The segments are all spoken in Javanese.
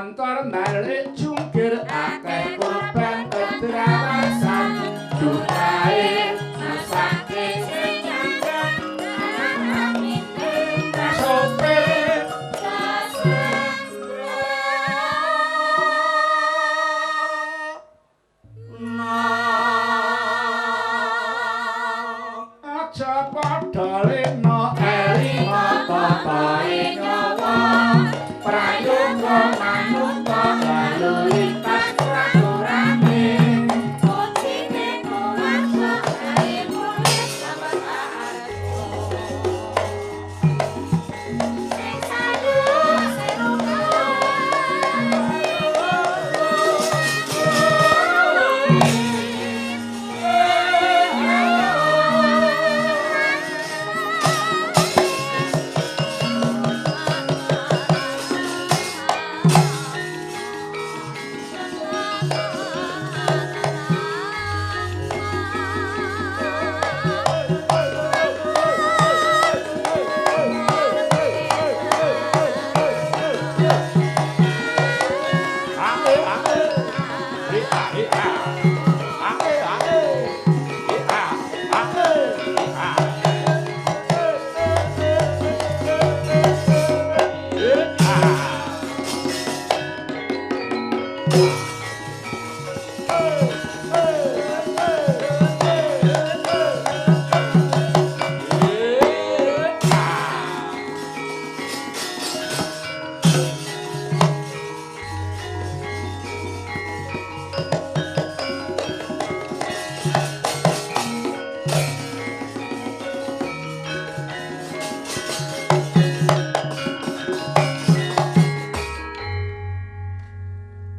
montor balik jungkir akeh korban kedrawasan jumlahe masake sing nyandang amin sopir aja padha lena eling apa-apae nyawa prayoga manungsa lalu lintas peraturanne kucine kuwasa ae mulis sabar sing sayu seruka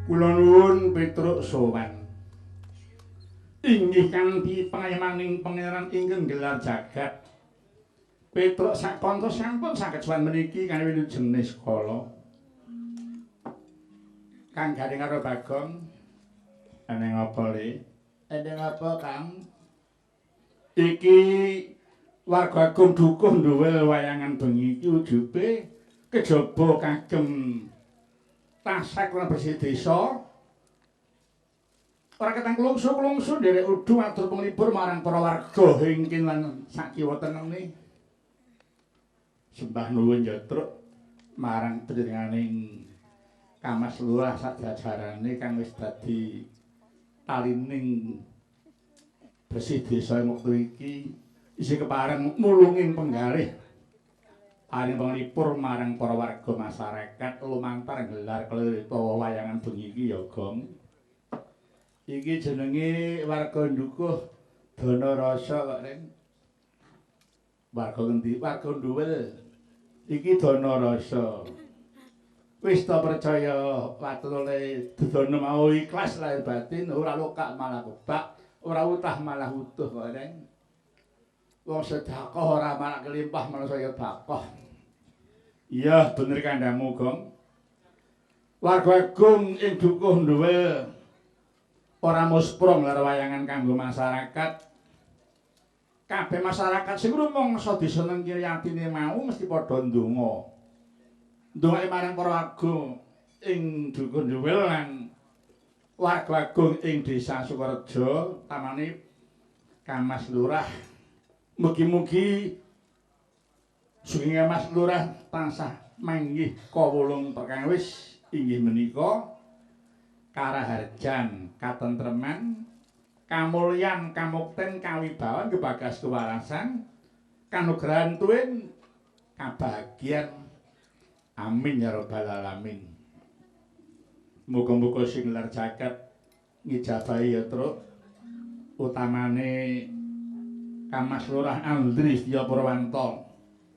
Kula nuwun Petruk sowan. Inggih kanthi pangayamaning pangeran ingkang gelar jagat. Petruk sakanta sampun saged sowan meniki kanthi wilujeng kala. Kang garing karo Bagong. Eneng apa le? Eneng apa, Kang? Iki warga Agung Dukuh nduwel wayangan bengi iki ujube kejaba kagem tasak lan bersih desa ora ketang klungsu-klungsu nderek udu matur penglipur marang para warga ingkang lan sakiwa tenene sembah nuwun Yatruk marang panjenenganing Kamas Lurah sajajarane kang wis dadi talining bersih desa wektu iki isih kepareng mulunging penggalih paring penglipur marang para warga masyarakat lumantar gelar kelirita wayangan bengi iki ya Gong. Iki jenenge warga Dukuh Danarasa kok Ren. Warga ngendi? Warga Nduwel. Iki Danarasa. Wis ta percaya watune dedana mau ikhlas lahir batin ora lokak malah kebak, ora utah malah utuh kok Ren. Wong sedekah ora malah kelimpah malah saya bakoh. Iya, bener kandhamu, Gong. Warga Agung ing Dukuh Nduwel ora musprong lar wayangan kanggo masyarakat. Kabeh masyarakat sing rumangsa desa nang kiri atine mau mesti padha ndonga. Ndongake marang para agung ing Dukuh Nduwel lan warga agung ing Desa Sukorejo, tamane Kamas Lurah. Mugi-mugi sugeng Mas Lurah tansah manggih kawulung perkang wis inggih menika karaharjan, katentreman, kamulyan, kamukten, kawibawan, kebagas kewarasan, kanugrahan tuwin, kabahagiaan. Amin ya rabbal alamin. Muga-muga sing lar jagat ngijabahi ya Truk. Utamane Kamas Lurah Andri Setya Purwanto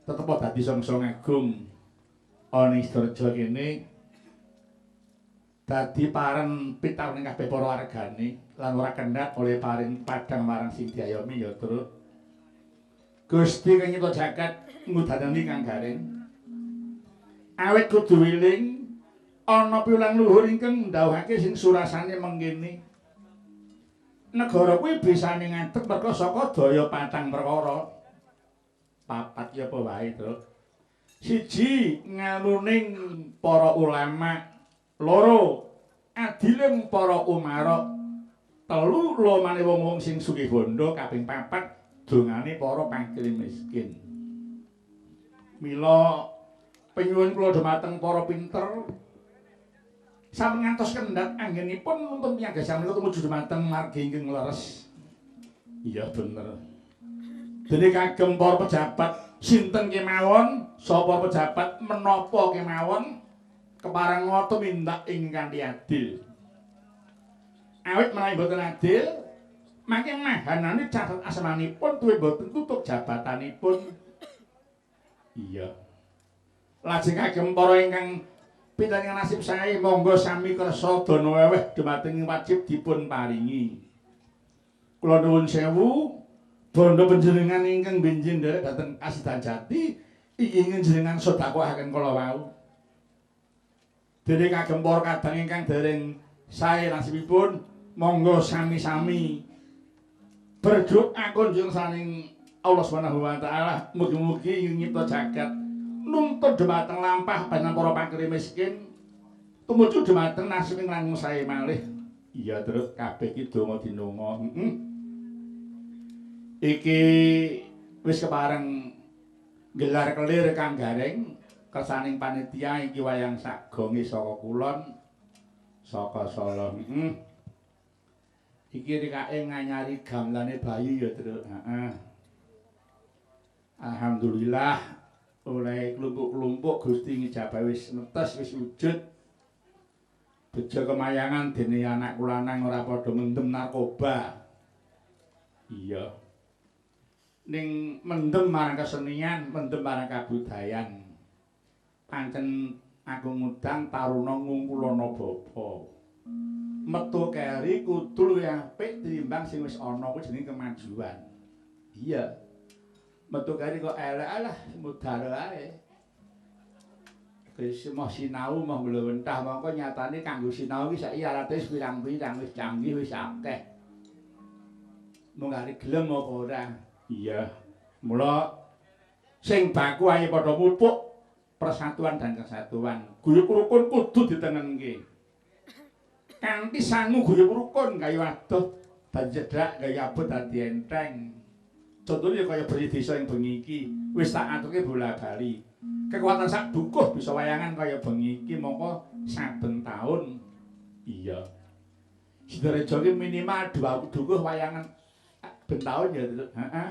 tetep dadi songsong agung ana ing Sidoarjo kene dadi paren pitaring kabeh para wargane lan ora kendhat oleh paring padhang marang sing diayomi ya Truk. Gusti kang nyipta jagat ngudhanani kang garing awet kudu wiling ana piwulang luhur ingkang ndhawuhake sing surasane mengkene. Negara kuwi bisane ngadeg merga saka daya patang perkara. Papat ya apa wae, Truk. Siji ngaluning para ulama loro adiling para umara, telu lomane wong-wong sing sugih bondo, kaping papat dongane para pangkirim miskin. Mila penyuwun kula dhumateng para pinter sampun ngantos kendhat anggenipun nuntun tiyang gesang menika tumuju dhumateng margi ingkang leres. Iya bener. Dene kagem para pejabat sinten kemawon, sapa pejabat menapa kemawon kepareng tumindak ingkang adil. Awit menawi boten adil, mangke mahanane catet asmanipun duwe boten tutuk jabatanipun. Iya. Lajeng kagem para ingkang pinten nasib sae monggo sami kersa dana weweh dumateng wajib dipun paringi. Kula nuwun sewu, bondo panjenengan ingkang benjing nderek dhateng Kasidan Jati ingin jenengan sedhakohaken kula wau. Dene kagem para kadang ingkang dereng sae nasibipun, monggo sami-sami berdoa kunjung saning Allah Subhanahu wa taala mugi-mugi ing nyipta jagat nuntun dhumateng lampah panjenengan para pakirim miskin tumuju dhumateng nasib ing langkung sae malih. Iya terus kabeh iki donga dinonga. Iki wis kepareng gelar kelir kang garing kersaning panitia iki wayang sagonge saka kulon saka Solo. Iki rikake nganyari gamelane bayi ya, Truk. Alhamdulillah oleh kelompok-kelompok Gusti ngijabah wis netes wis wujud. Bejo kemayangan dene anak kulanang ora padha mendem narkoba. Iya. Ning mendem marang kesenian, mendem marang kabudayan. Pancen aku ngundang taruna ngungkulana bapa. Metu keri kudu luwih apik tinimbang sing wis ana kuwi jenenge kemajuan. Iya. Metu keri kok elek alah mudhar ae. Wis mah sinau mah mlewentah mongko nyatane kanggo sinau iki saiki alate wis pirang-pirang wis canggih wis akeh. Mung ari gelem apa ora? Iya. Mula sing baku ayo padha pupuk persatuan dan kesatuan. Guyub rukun kudu ditenenke. Kanthi sangu guyub rukun kaya adoh dan cedhak kaya abot dadi enteng. Contohnya kaya beri desa yang bengi iki wis tak aturke bola-bali. Kekuatan sak dukuh bisa wayangan kaya bengi iki mongko saben taun. Iya. Sidorejo iki minimal 2 dukuh wayangan ben taun ya, heeh.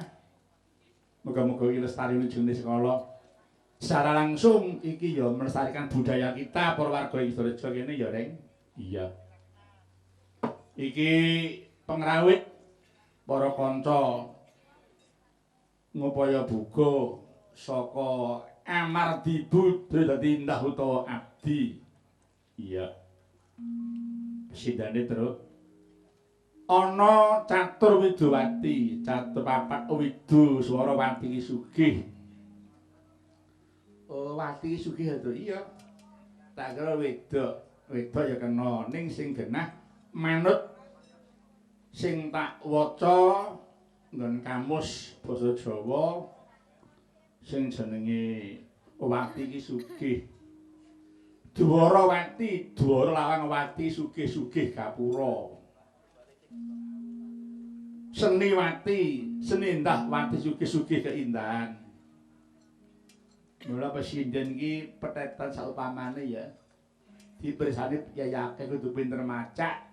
Moga-moga iki lestari nuju sekolah. Secara langsung iki ya melestarikan budaya kita para warga Sidorejo kene ya, Reng. Iya. Iki pengrawit para kanca ngupaya buga saka amardi budhe dadi indah utawa abdi. Iya. Sidane terus ana catur widowati, catur papat widu swara wati iki sugih. Oh, wati sugih to iya. Tak kira wedok, wedok ya kena ning sing genah manut sing tak waca nggon kamus basa Jawa sing jenenge wati iki sugih. Dwara wati, dwara lawang wati sugih-sugih gapura. Seni wati, seni indah wati sugih-sugih keindahan. Mula presiden iki petetan saupamane ya. Dipersani yayake kudu pinter macak.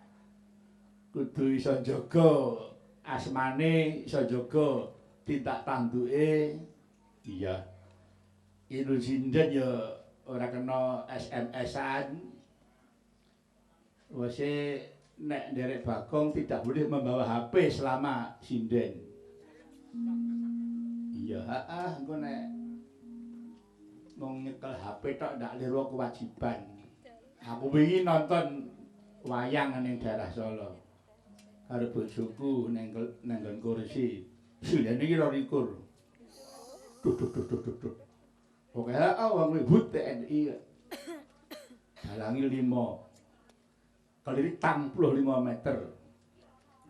Kudu iso jaga asmane, iso jaga tindak tanduke. Iya. Ilu sinden ya ora kena SMS-an. Wase nek nderek Bagong tidak boleh membawa HP selama sinden. Iya, heeh, engko nek mung nyekel HP tok ndak liru kewajiban. Aku wingi nonton wayang ning daerah Solo. Karo bojoku ning nggon kursi. Silene iki 12. Duh. Pokoke wong wibut TNI. Dalangi 5. Kali 85 meter.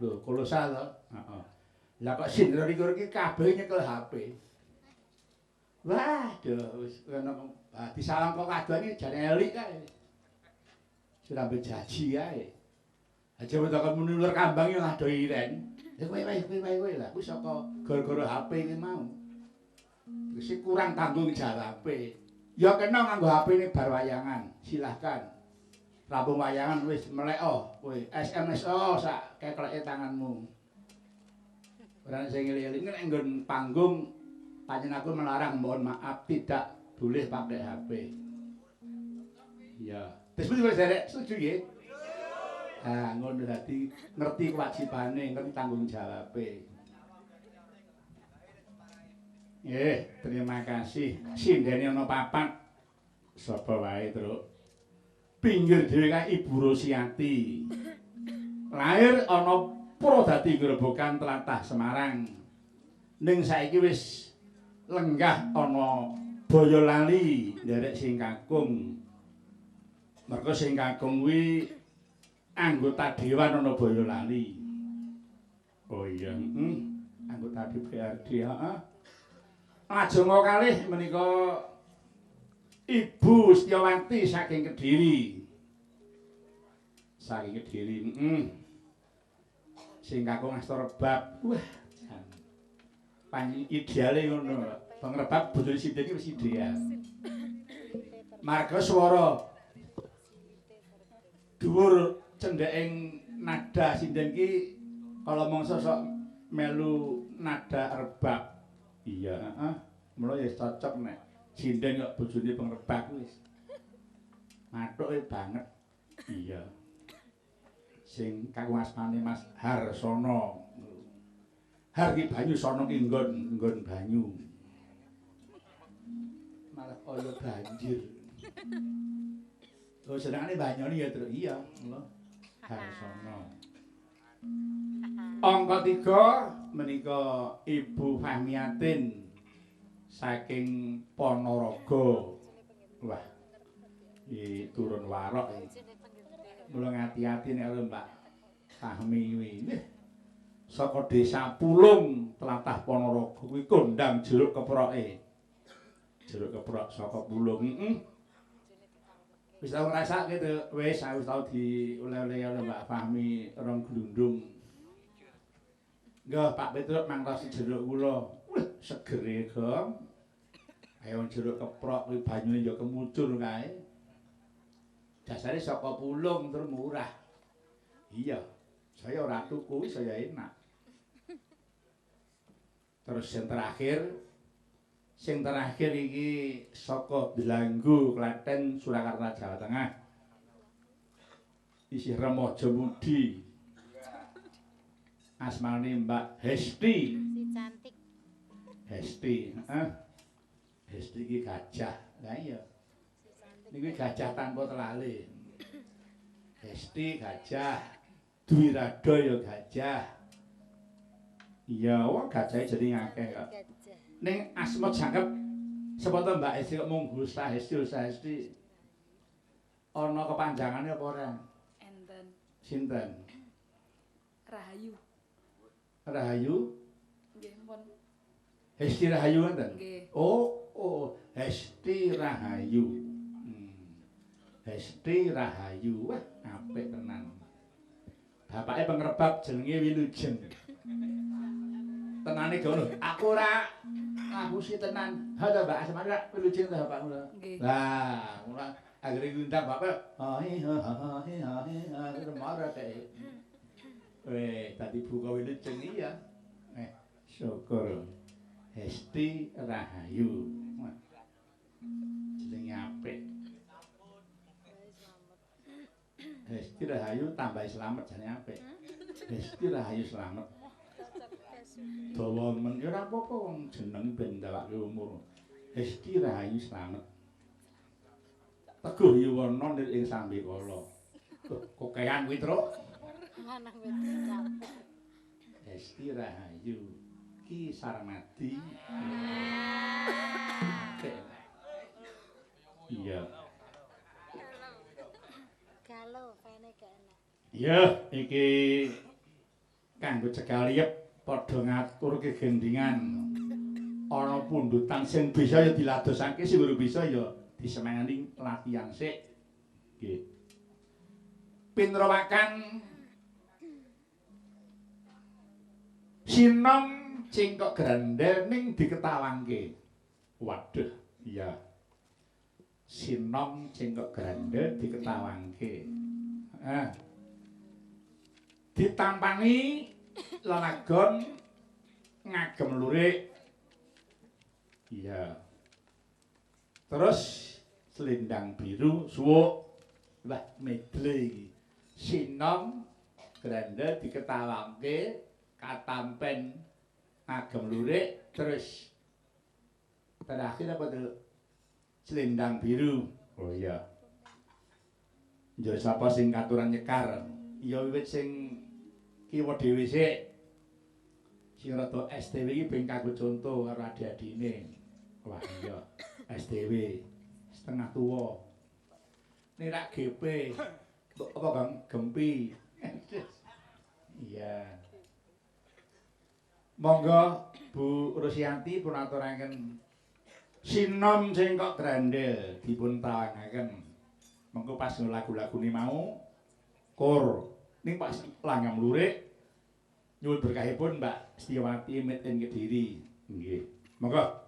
Lho, kolosal to? Heeh. Lah kok sindro iki kabeh nyekel HP. Waduh, wis kena disalam kok kadoan iki jane elik kae. Dirambe jaji ae. Aja wedok menulur kambang yo ngado iren. Ya kowe lah kuwi saka gara-gara HP iki mau. Wis kurang tanggung jawabe. Ya kena nganggo HP ini bar wayangan. Silahkan. Rampung wayangan wis melek kowe SMS sak kekleke tanganmu. Ora sing ngeling-eling nek nggon panggung panjenengan melarang mohon maaf tidak boleh pakai HP. Iya. Terus wis derek setuju nggih? Ah, ngono dadi ngerti kewajibane, ngerti tanggung jawabe. Terima kasih. Sindene ana papat. Sapa wae, Truk. Pinggir dhewe kae Ibu Rosiati. Lahir ana Purwodadi Grobogan tlatah Semarang. Ning saiki wis lenggah ana Boyolali nderek sing kakung. Mergo sing kakung kuwi anggota dewan ana Boyolali. Oh iya, anggota DPRD, heeh. Lajeng kalih menika Ibu Setyawati saking Kediri. Saking Kediri, Sing kakung asta rebab. Wah, panjenengan ideale ngono. Bang rebab bodho sinden iki wis ideal. Marga swara dhuwur cendheken nada sinden ki kala mangsa sok melu nada rebab. Iya, heeh. Mula ya cocok nek sinden kok bojone pengrebab wis. Mathuke banget. Iya. Sing kakung asmane Mas Harsono. Har ki banyu sono ki nggon banyu. Malah kaya banjir. Oh senengane banyune ya, Truk. Iya, lho. Harsono. Angka 3 menika Ibu Fahmiatin saking Ponorogo. Wah. Iki turun warok iki. Mula ngati-ati nek Mbak Fahmi kuwi. Saka Desa Pulung, tlatah Ponorogo kuwi kondang jeruk keproke. Jeruk keprok saka Pulung. Wis tau ngrasake to, wis tau dioleh-oleh karo Mbak Fahmi rong glundung. Nggih, Pak Petruk mangtosi jeruk kula. Wih, segere, Gong. Ayo jeruk keprok kuwi banyune ya kemucur kae. Dasare saka Pulung terus murah. Iya, saya ora tuku saya enak. Terus sing terakhir iki saka Belanggu, Klaten, Surakarta, Jawa Tengah. Isih remaja mudi. Asmane Mbak Hesti. Si cantik. Hesti, heeh. Hesti iki gajah. Lah iya. Niki gajah tanpa telale. Hesti gajah. Dwirada ya gajah. Iya, wong gajahe jenenge akeh kok. Ning asma jangkep sapa to Mbak Hesti kok mung Gusta Hesti. Ana kepanjangane apa ora? Enten. Sinten? Rahayu. Rahayu? Nggih, pun. Hesti Rahayu enten? Nggih. Oh, Hesti Rahayu. Hesti Rahayu. Wah, apik tenan. Bapake pengrebab jenenge Wilujeng. Tenane ngono. Aku ora ngapusi tenan. Ha to Mbak Asmane Wilujeng to bapakmu lho. Nggih. Lah, ora anggere ngundang bapak. Marah kae. Weh, tadi buka Wilujeng iya. Syukur. Hesti Rahayu. Jenenge apik. Hesti Rahayu tambah slamet jane apik. Hesti Rahayu slamet. Dawa men ya ora apa-apa wong jeneng ben ndawake umur. Hesti Rahayu slamet. Teguh Yuwana nir ing Sambikala. Kokean kuwi, Truk. Manah wedan. Hesti Rahayu Ki Sarmadi. Iya. Galau pene gak enak. Iya, iki kanggo cegaliyep padha ngatur kegendingan. Ana pundutan sing bisa ya diladosake, sing ora bisa ya disemengani latihan sik. Nggih. pinrawakan sinom cingkok grandel ning diketawangke. Waduh, iya. Sinom cingkok grandel diketawangke. Ditampani lanagon ngagem lurik. Iya. Terus selendang biru suwuk. Wah, medle iki. Sinom grandel diketawangke katampen ngagem lurik terus terakhir apa tuh selendang biru. Oh iya. Njur sapa sing katuran nyekar? Ya wiwit sing kiwa dhewe sik. Sing rada STW iki ben kanggo conto karo adik-adine. Wah iya, STW setengah tuwa. Nirak GP. Apa Kang Gempi? Iya. Monggo Bu Rusyanti pun aturaken sinom cengkok grandel dipun tawangaken. Mengko pas lagu-lagune mau kur ning pas langgam lurik nyuwun berkahipun Mbak Setiawati Meten Kediri. Nggih. Monggo.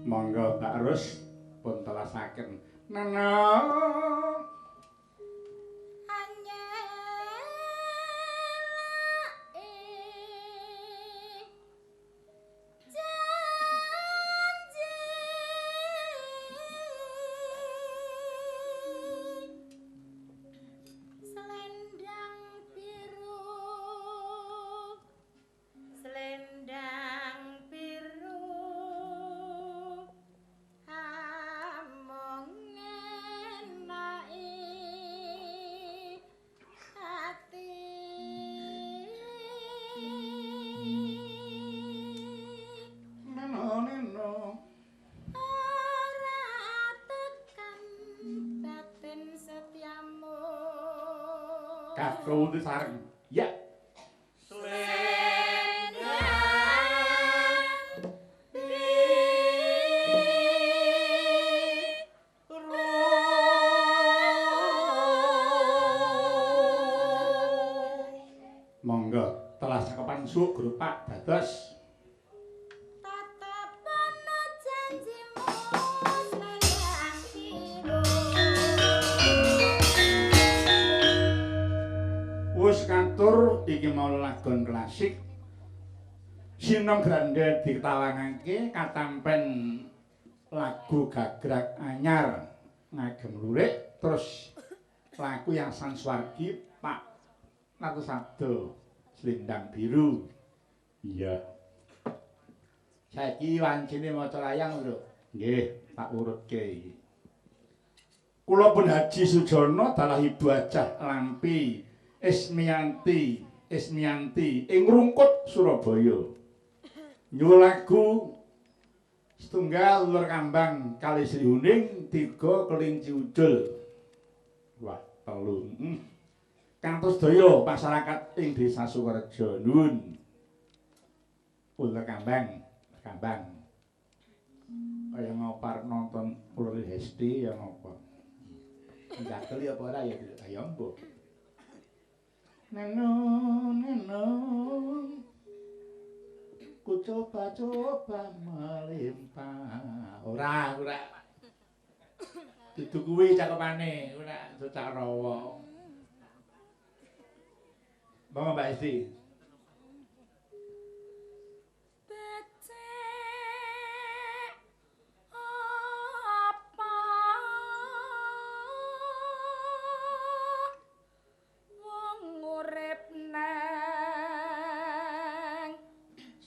Monggo Mbak Rus pun telasaken. Nana Kaku sareng. Ya. Monggo telah cakepan suuk grupak dados wis kantur iki mau lagon klasik sinom grande ditawangake katampen lagu gagrag anyar ngagem lurik terus lagu yang sanswargi Pak Natusado Selendang Biru. Iya. Saiki wancine maca layang lho. Nggih, tak urutke iki. Kula pun Haji Sujono dalah Ibu Acah Lampi Ismianti ing Rungkut Surabaya. Nyuwun lagu setunggal Lur Kambang kali Sri Huning 3 Kelinci Udul. Wah, 3. Kantos daya masyarakat ing Desa Sukorejo nuwun. Lur Kambang. Kaya ngopar nonton Ulri Hesti ya ngopo. Ndakeli apa ora ya ayo mbok. Neno ku coba melimpah. Ora dudu kuwi cakepane ora cocak rawa. Monggo Mbak Esti.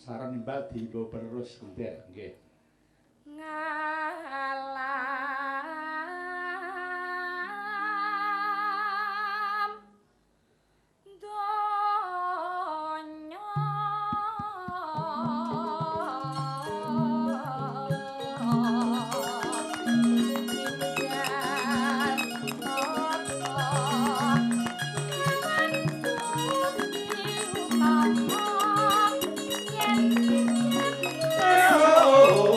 Saran nimbal diimbau perus nggih. Oh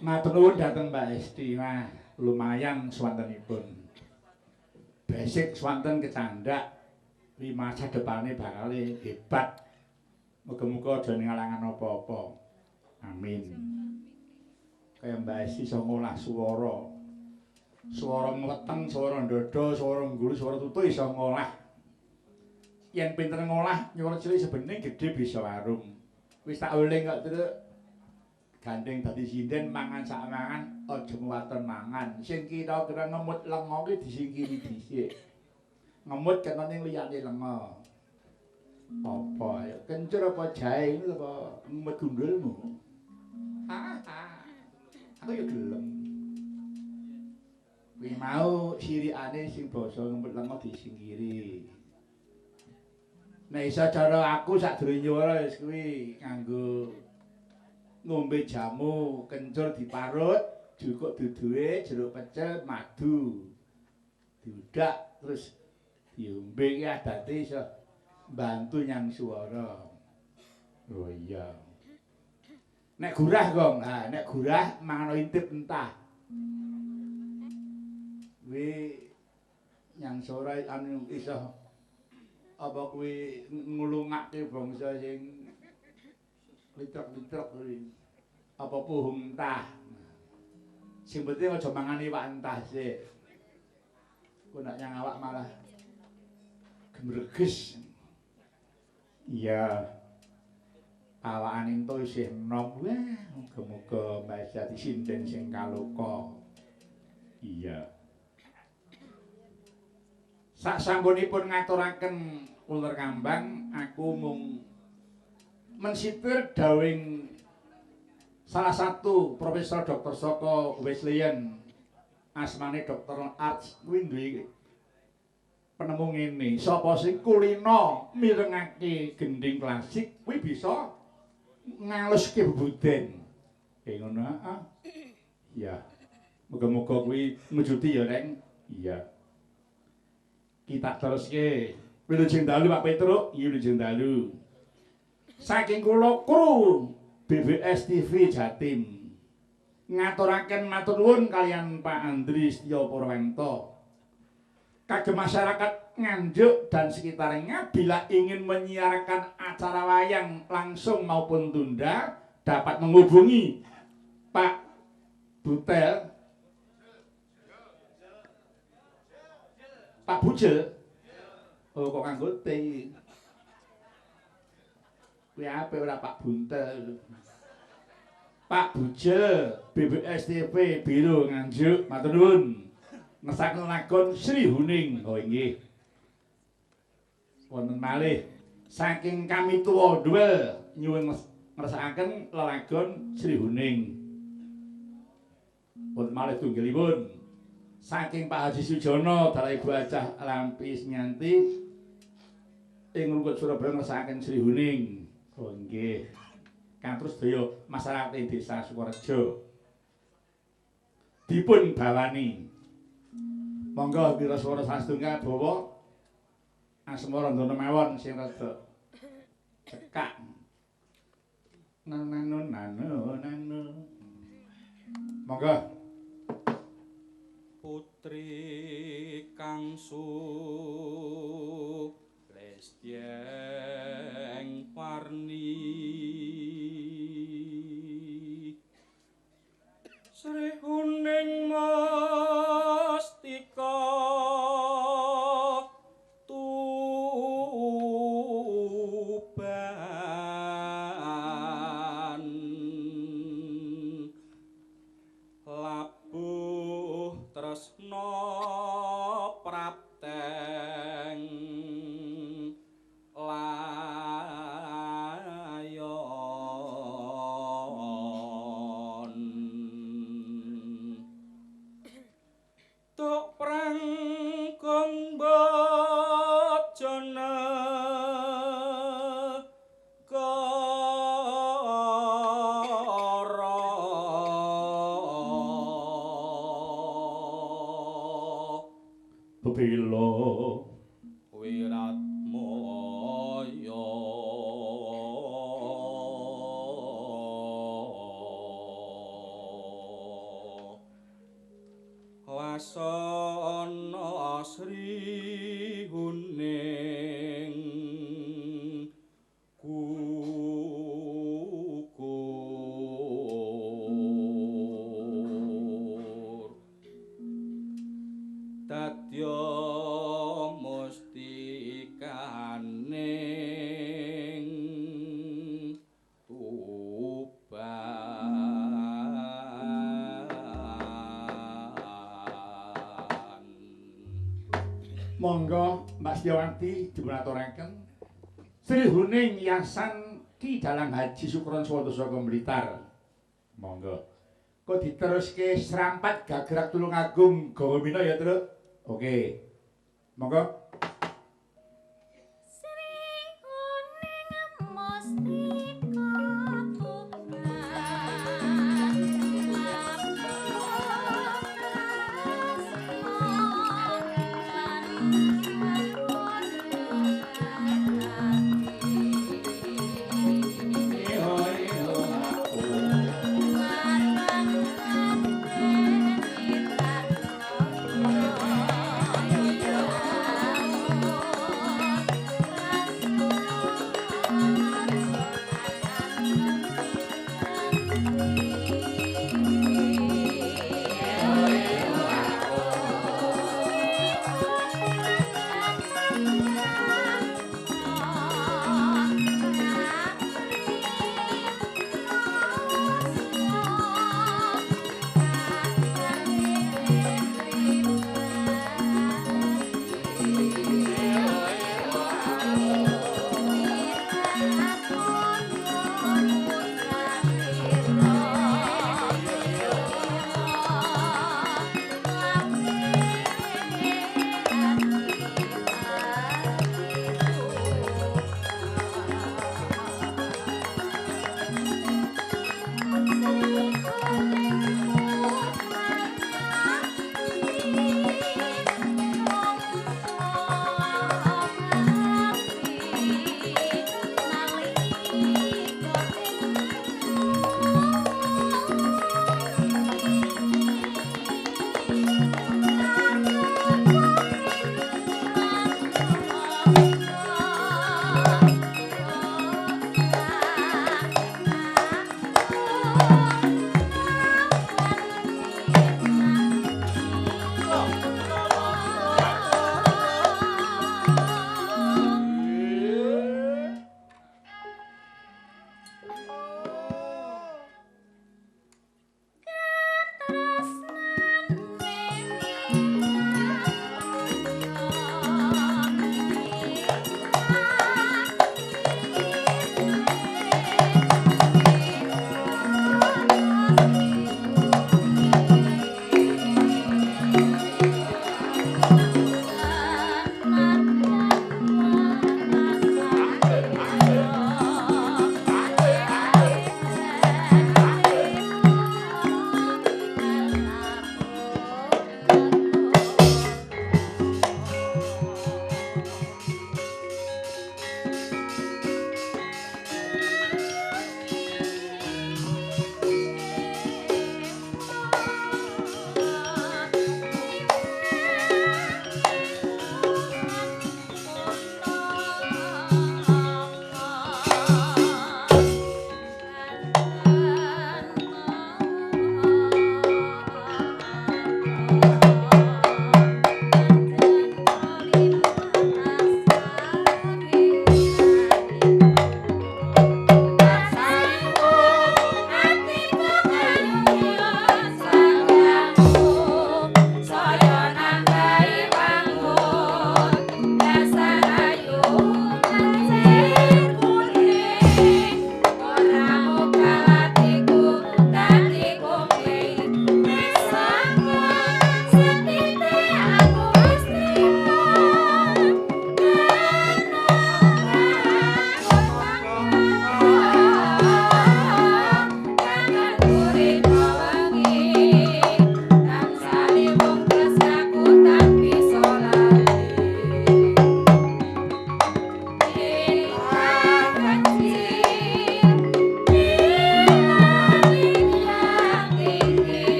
Matur nuwun dhateng Mbak Esti. Wah, lumayan swantenipun. Besik swanten kecandak. Wi masa depane bakal hebat. Muga-muga aja ngalangan apa-apa. Amin. Kaya Mbak Esti iso ngolah swara. Swara weteng, swara ndada, swara nggulu, swara tutu iso ngolah. Yen pinter ngolah nyuwara cilik sebening gedhe bisa warung. Wis tak uling kok terus gandeng dadi sinden mangan sak mangan aja muwaten mangan. Sing kira-kira ngemut lenga ki disingkiri dhisik. Ngemut kena ning liyane lenga. Apa ya kencur apa jahe ngono apa ngemut gundulmu? Aku ya gelem. Kuwi mau sirikane sing basa ngemut lenga disingkiri. Nek iso cara aku sadurunge nyuwara wis kuwi nganggo ngombe jamu kencur diparut, jukuk duduhe, jeruk pecel, madu. Diudak terus diombe ki adate iso mbantu nyang swara. Oh iya. Nek gurah, Gong. Nah, nek gurah mangan intip entah. Kuwi nyang swara anu iso apa kuwi ngulungake bangsa sing litrek-litrek kuwi. Apa puhung entah. Sing penting aja mangan iwak entah sik. Kok nak nyang awak malah gemreges. Iya. Awakane ento isih enom. Wah, muga-muga Mbak Jati sinden sing kaloka. Iya. Sasampunipun ngaturaken uler kambang, aku mung mensipir dawing salah satu profesor dokter saka Wesleyan asmane Dr. Arts kuwi duwe penemu ngene, sapa sing kulino mirengake gending klasik kuwi bisa ngaluske bebuden. Kayak ngono, heeh. Iya. Muga-muga kuwi mujudi ya, Reng. Iya. Kita teruske. Wilujeng dalu Pak Petruk, iya wilujeng dalu. Saking kula kru BBS TV Jatim. Ngaturaken matur nuwun kalian Pak Andri Setyo Purwanto. Kagem masyarakat Nganjuk dan sekitarnya bila ingin menyiarkan acara wayang langsung maupun tunda dapat menghubungi Pak Butel, Pak Bujel. Oh kok nganggo T. Kuwi ape ora Pak Buntel. Pak Bujel BBS TV Biro Nganjuk matur nuwun. Ngesaken lagon Sri Huning. Oh inggih. Wonten malih saking kami tuwa duel nyuwun ngersakaken lelagon Sri Huning. Wonten malih tunggalipun saking Pak Haji Sujono dalah Ibu Acah Lampis Nyanti ing Rungkut Surabaya ngersakaken Sri Huning. Oh nggih. Kang terus daya masyarakat Desa Sukorejo dipun bawani. Monggo pira swara sasetunggal bawa asmara ndono mawon sing rada cekak. Nanu. Monggo. Putri kangsu Lestyeng Warni Sri Huning Mastika Tuban labuh tresna prapteng layon tuk prangkong bojana Bebila Wiratmaya wasana Sri Huning gugur dadya mustikaning Monggo Mbak Setiawanti dipunaturaken Sri Huning Yasan Ki Dalang Haji Sukron Swatasa Blitar. Monggo. Kok diteruske Srampat Gagrak Tulungagung Gawamina ya, Truk? Oke. Monggo.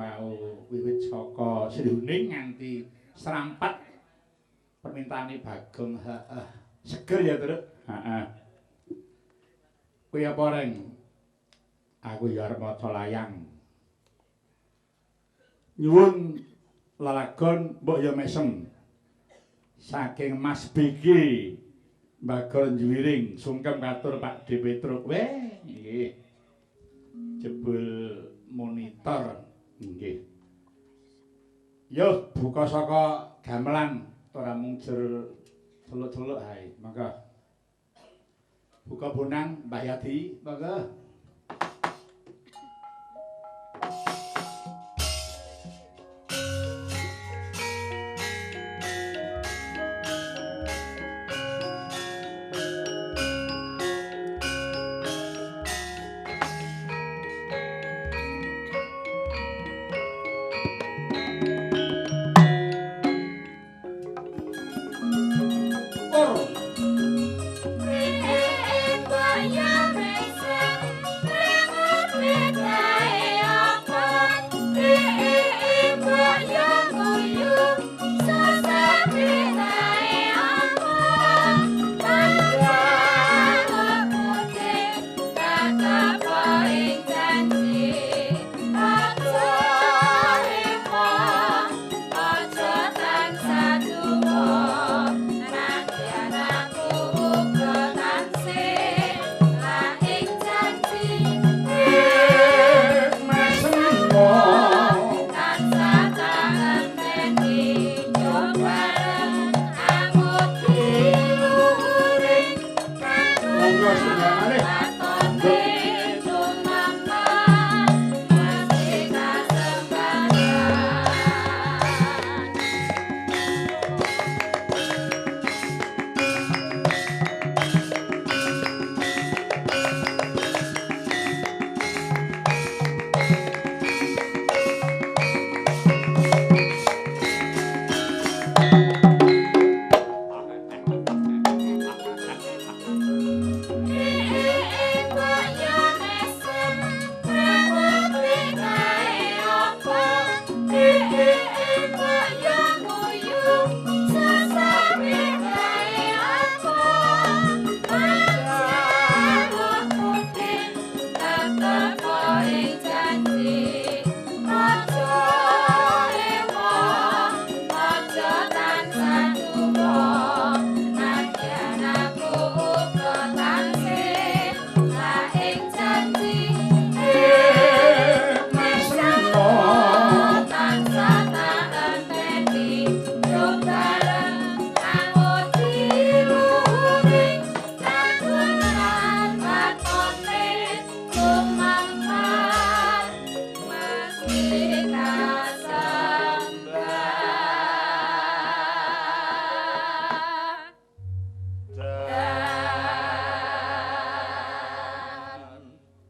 tau wiwit saka Sri Huning nganti serampat permintaane Bagong. Heeh. Seger ya, Truk? Heeh. Kuwi apa reng? Aku ya arep maca layang. Nyuwun lalagon mbok ya mesem. Saking Mas BG Bagong Juwiring sungkem katur Pak D Petruk. Weh, nggih. Jebul monitor nggih. Yo buka saka gamelan ora mung jer celuk-celuk ae. Mangga. Buka bonang Mbah Yadi, mangga.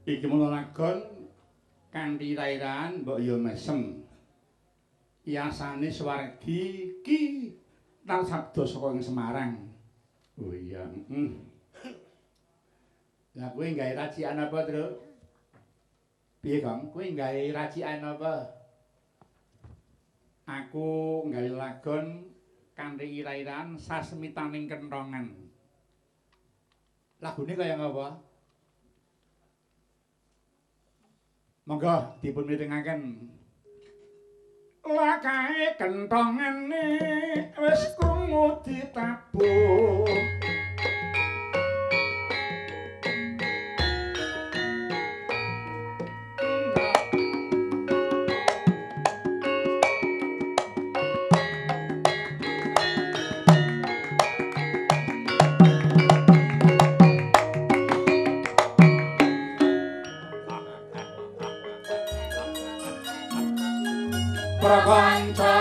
Iki mula lagon kanthi rairan mbok ya mesem. Yasane Swargi ki tal sabda saka ing Semarang. Oh iya, Lah kowe gawe racikan apa, Truk? Piye, Kang? Kowe gawe racikan apa? Aku gawe lagon kanthi rairan sasmitaning kentongan. Lagune kaya ngapa? Monggo dipun mirengaken. Lakae kentongane wis krungu ditabuh. Prakanca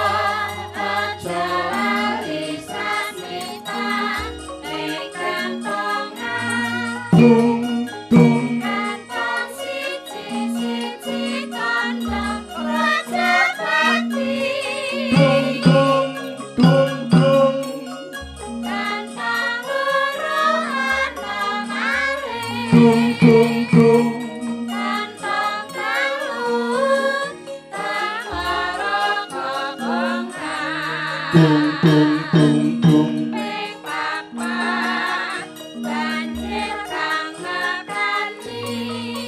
aja lali sasmita ing kentongan dung dung kantong siji-siji kantong Rajapati dung dung dung kantong loro ana maring dung dung dung kantong kalu Dung dung dung dung ning papat banjir kang ngakani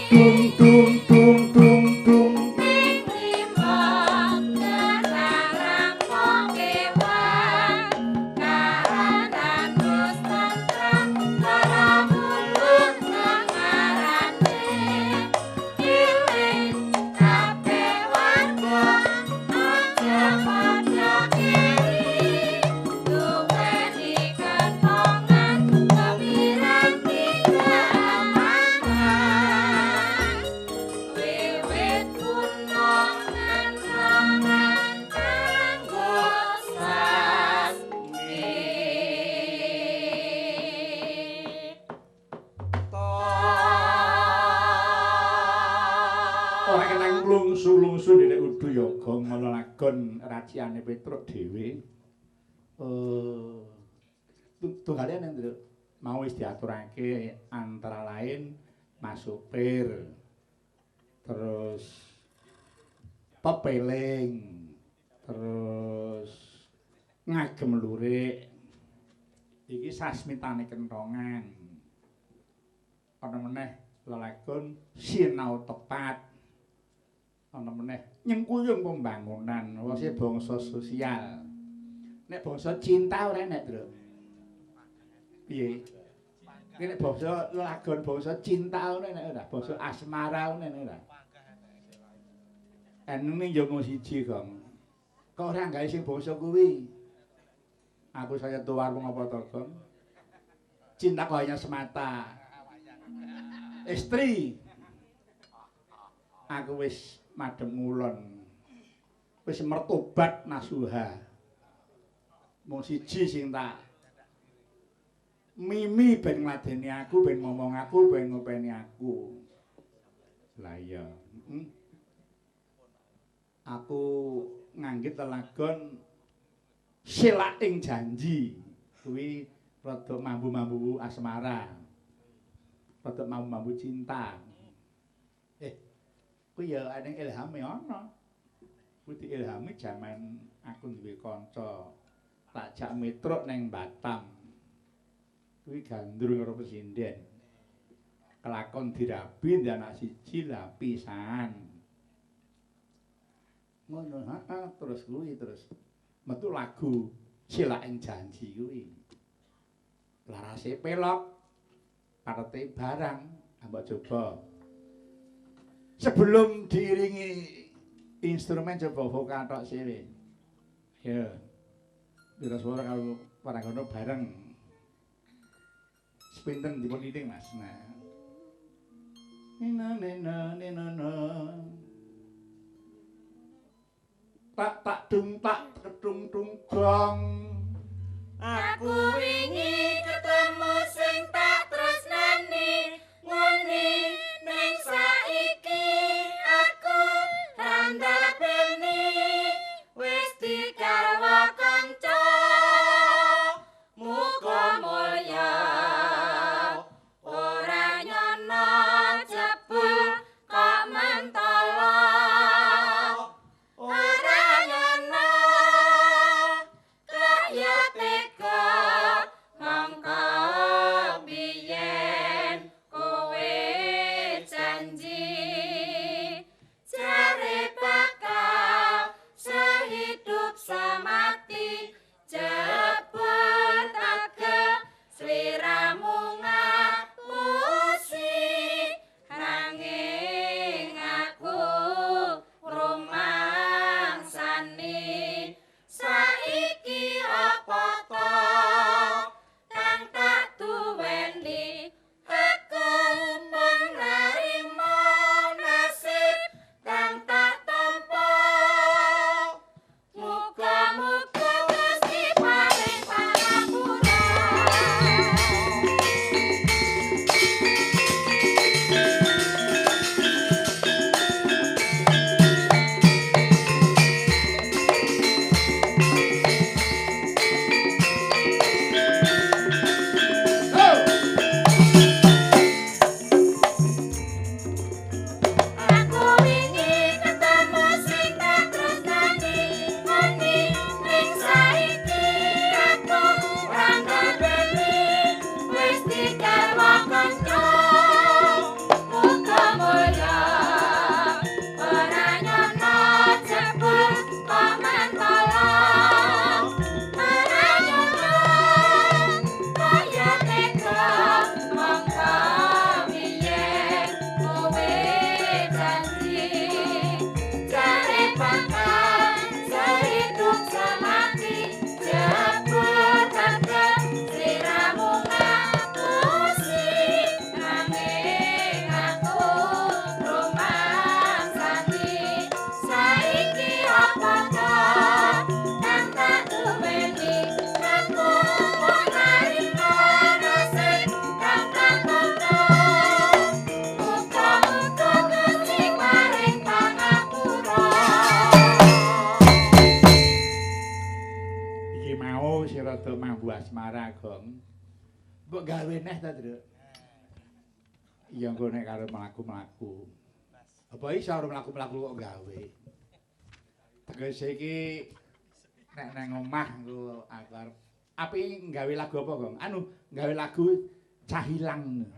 dung dung dung dung dung ning limbang gerang rampung kewan kahanan terus tentrem para mulung ngarane iling kabeh warga aja padha kiri duweni kentongan kemiranti keamanan wiwit kuno ngentongan kanggo sasmi ora kenang lungsu-lungsu ndek udu yoga ngono lagon raciyane Petruk dhewe. Tunggale Nduk mau wis diaturake antara lain Mas Supir. Terus pepeling. Terus ngagem lurik. Iki sasmitane kentongan. Ana meneh lelagon sinau tepat. Ana meneh nyengkuyung pembangunan wase bangsa sosial. Nek bangsa cinta ora enek, Bro. Piye? Nek bangsa lelagon bangsa cinta ngono enek ora? Bangsa asmara ngono enek ora? Enune yo mung siji, Gong. Kok ora gawe sing bangsa kuwi? Aku saya tuwarung apa to, Gong? Cinta kok hanya semata. Istri. Aku wis madhep ngulon. Wis mertobat nasuha. Mung siji sing tak mimi ben ngladeni aku, ben ngomong aku, ben ngopeni aku. Lah iya, aku nganggit lelagon silaking janji kuwi rada mambu-mambu asmara. Rada mambu-mambu cinta. Kuwi ya ana ilhame ana. Kuwi diilhami jaman aku duwe kanca tak jak metruk ning Batam. Kuwi gandrung karo presiden. Kelakon dirabi ndek anak siji lah pisan. Ngono, terus kuwi terus metu lagu Silaking Janji kuwi. Larase pelok parete barang ambak coba. Sebelum diiringi instrumen coba vokal tok sire. Ya. Biro suara kalau paranggono bareng. Sepinten dipun iring Mas. Nah. Nina. Tak dung tak kedung dung gong. aku wingi ketemu sing tak tresnani ngene ning saiki aku randal beni wis digarwa kanca muga mulya ora nyono jebul kok mentala ora nyono kaya tega iki mau sing rada mambu asmara, Gong. Mbok gawe neh ta, Truk? Iya engko nek karo mlaku-mlaku. Apa iso karo mlaku-mlaku kok gawe? Tegese iki nek nang omah engko aku arep api nggawe lagu apa, Gong? Anu, nggawe lagu Cahilang.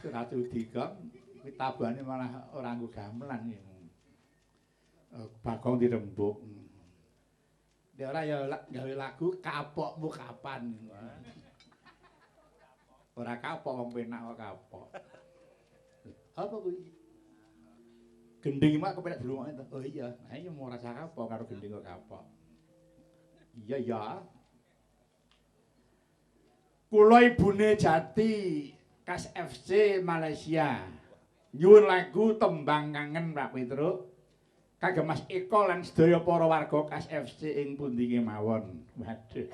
Ratu Digong kuwi tabane malah ora nggo gamelan ya. Bagong dirembuk. Nek ora ya gawe lagu kapokmu kapan. Ora kapok wong penak kok kapok. Apa kuwi? Gending mak kepenak dirungokke to. Oh iya, nah iya mau rasa kapok karo gending kok kapok. Iya ya. Kula ibune Jati Kas FC Malaysia. Nyuwun lagu Tembang Kangen Pak Petruk. Kagem Mas Eko lan sedaya para warga Kas FC ing pundi kemawon. Waduh.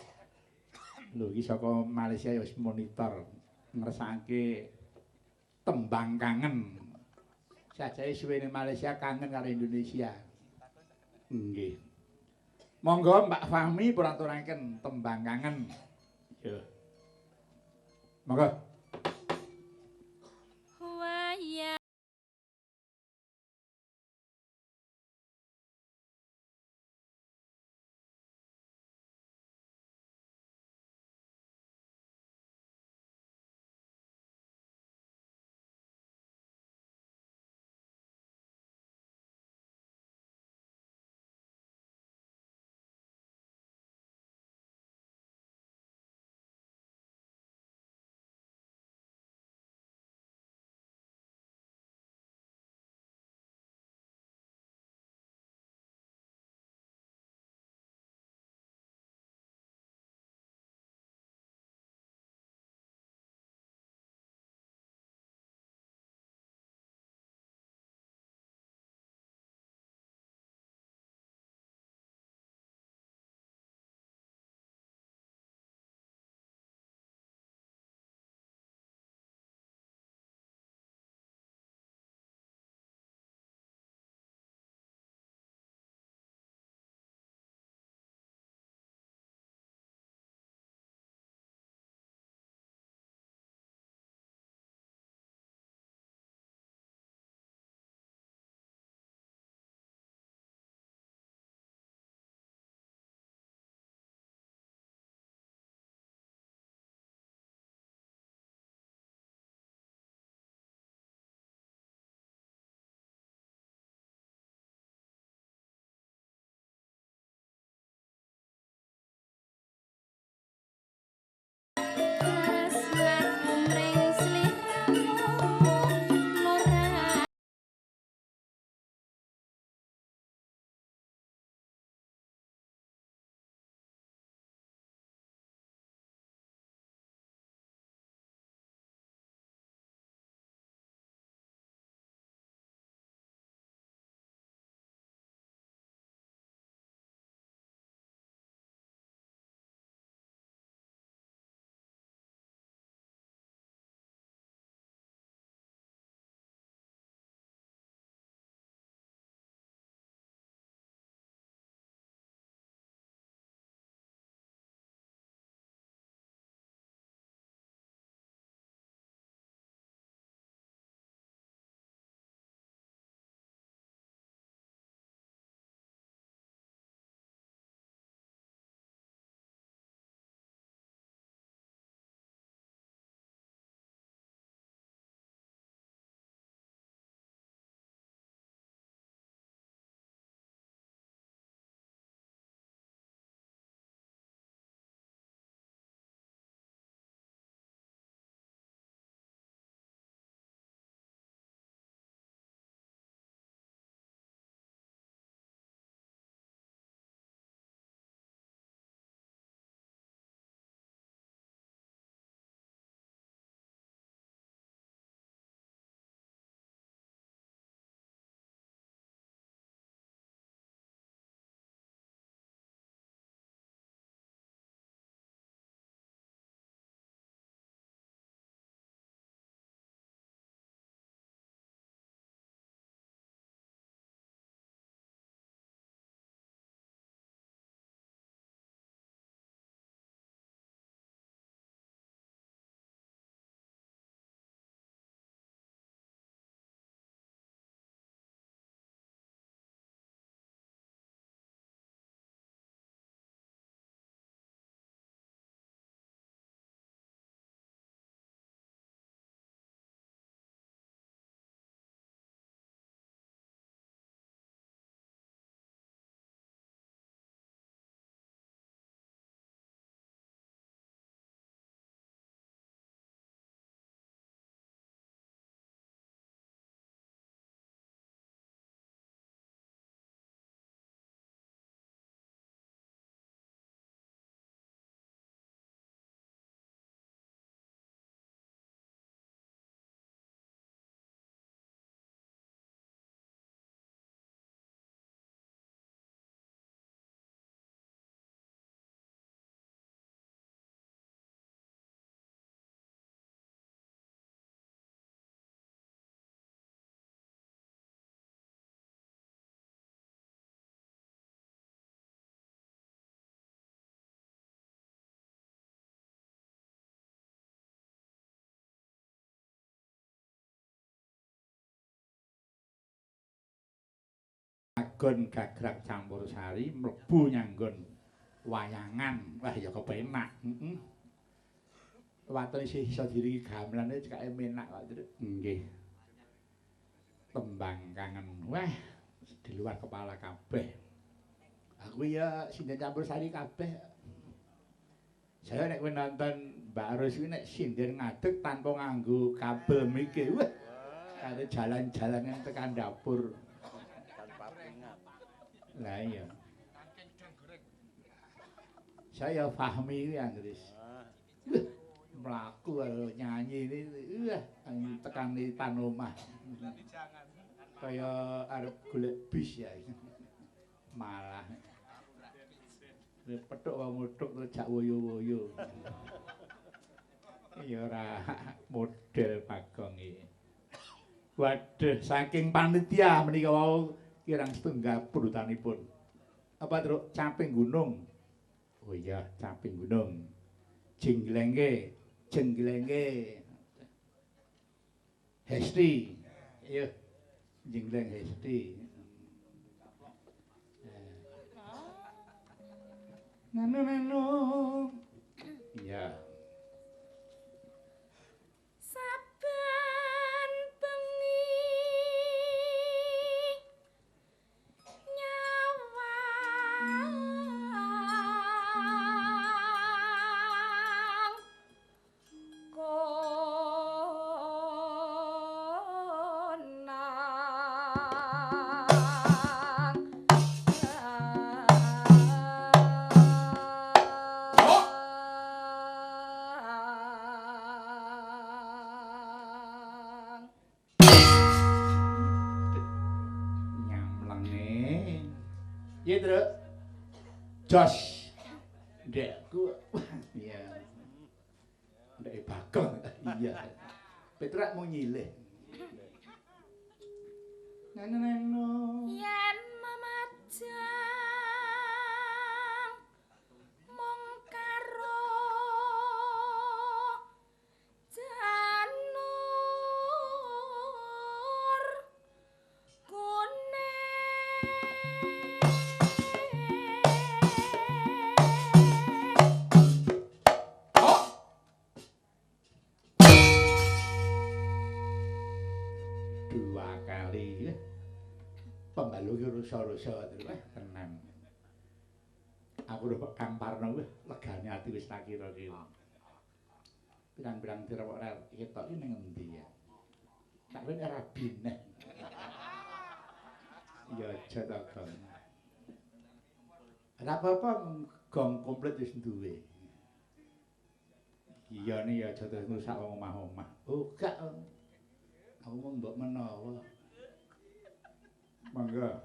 Lho iki saka Malaysia ya wis monitor ngersakake Tembang Kangen. Sajae suwene Malaysia kangen karo Indonesia. Nggih. Monggo Mbak Fahmi pun aturaken Tembang Kangen. Yo. Monggo. Waya Agon gagrag campur sari mlebu nyanggon wayangan. Wah ya kepenak. Heeh. Watone isih iso diringi gamelane cekake menak kok. Nggih. Tembang kangen. Wah, di luar kepala kabeh. Aku ya sinden campur sari kabeh. Saya nek kowe nonton Mbak Arus kuwi nek sinden ngadeg tanpa nganggo kabel mriki. Wah. Kare jalan-jalan yang tekan dapur. Tanpa ingat. Lah iya. Saya pahami kuwi Anggris. Mlaku nyanyi ini tekan di depan omah. Kaya arep golek bis ya. Malah petuk wae mutuk terus jak woyo-woyo. Ya ora model Bagong iki. Waduh, saking panitia menika wau kirang setunggal pundhutanipun. Apa Truk? Caping gunung. Oh iya, caping gunung. Jenglenge, jenglenge. Hesti. Iya. Jengleng Hesti. Nanu. Iya. Saben bengi nyawang Iya, Truk. Jos. Ndekku. Iya. Ndek Bagong. Iya. Petrak mau nyilih. Neno. yen mamajang mung karo janur Dua kali pembalu ki rusa-rusa tenan. Aku udah Kang Parno wis legane ati wis tak kira-kira. Pirang-pirang direwok rel ketok iki ning endi ya? Tak kira ora bineh. Ya aja ta, Gong. Ora apa-apa gong komplit wis duwe. Iya nih ya aja terus ngrusak wong omah-omah. Oh, gak. Aku mau mbok menawa. Mangga.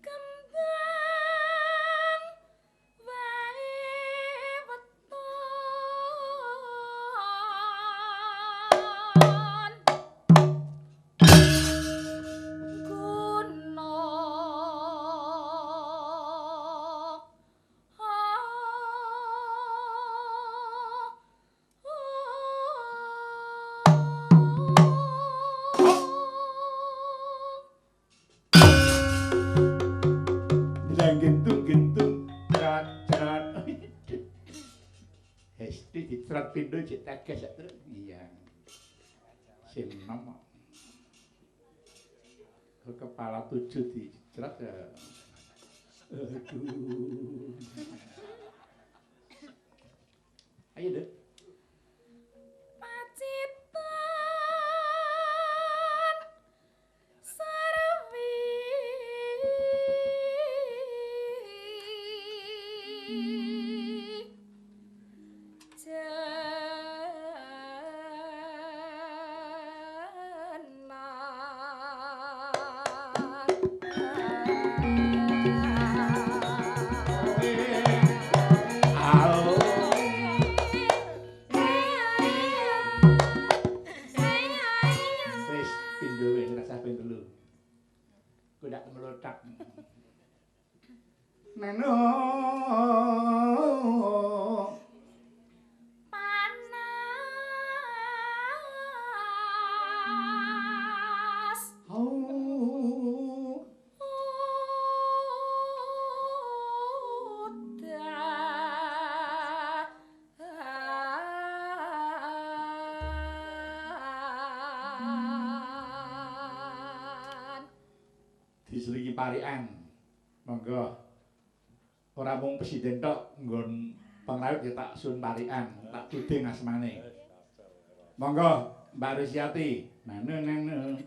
kembang wae weton guna Gentung-gentung cerat-cerat. Hesti dicerat pindho cek teges sak terus. Iya. Sim nom. Kepala 7 dicerat ya. Aduh. Ayo, Dek. pacitan sarwi Wis pindho wis rasah ping 3. Ku ndak melotak. Neno. panas Oh. parikan. Monggo. Ora mung presiden tok nggon pengrawit ya tak sun parikan, tak tuding asmane. Monggo Mbak Rusiati. Nanu.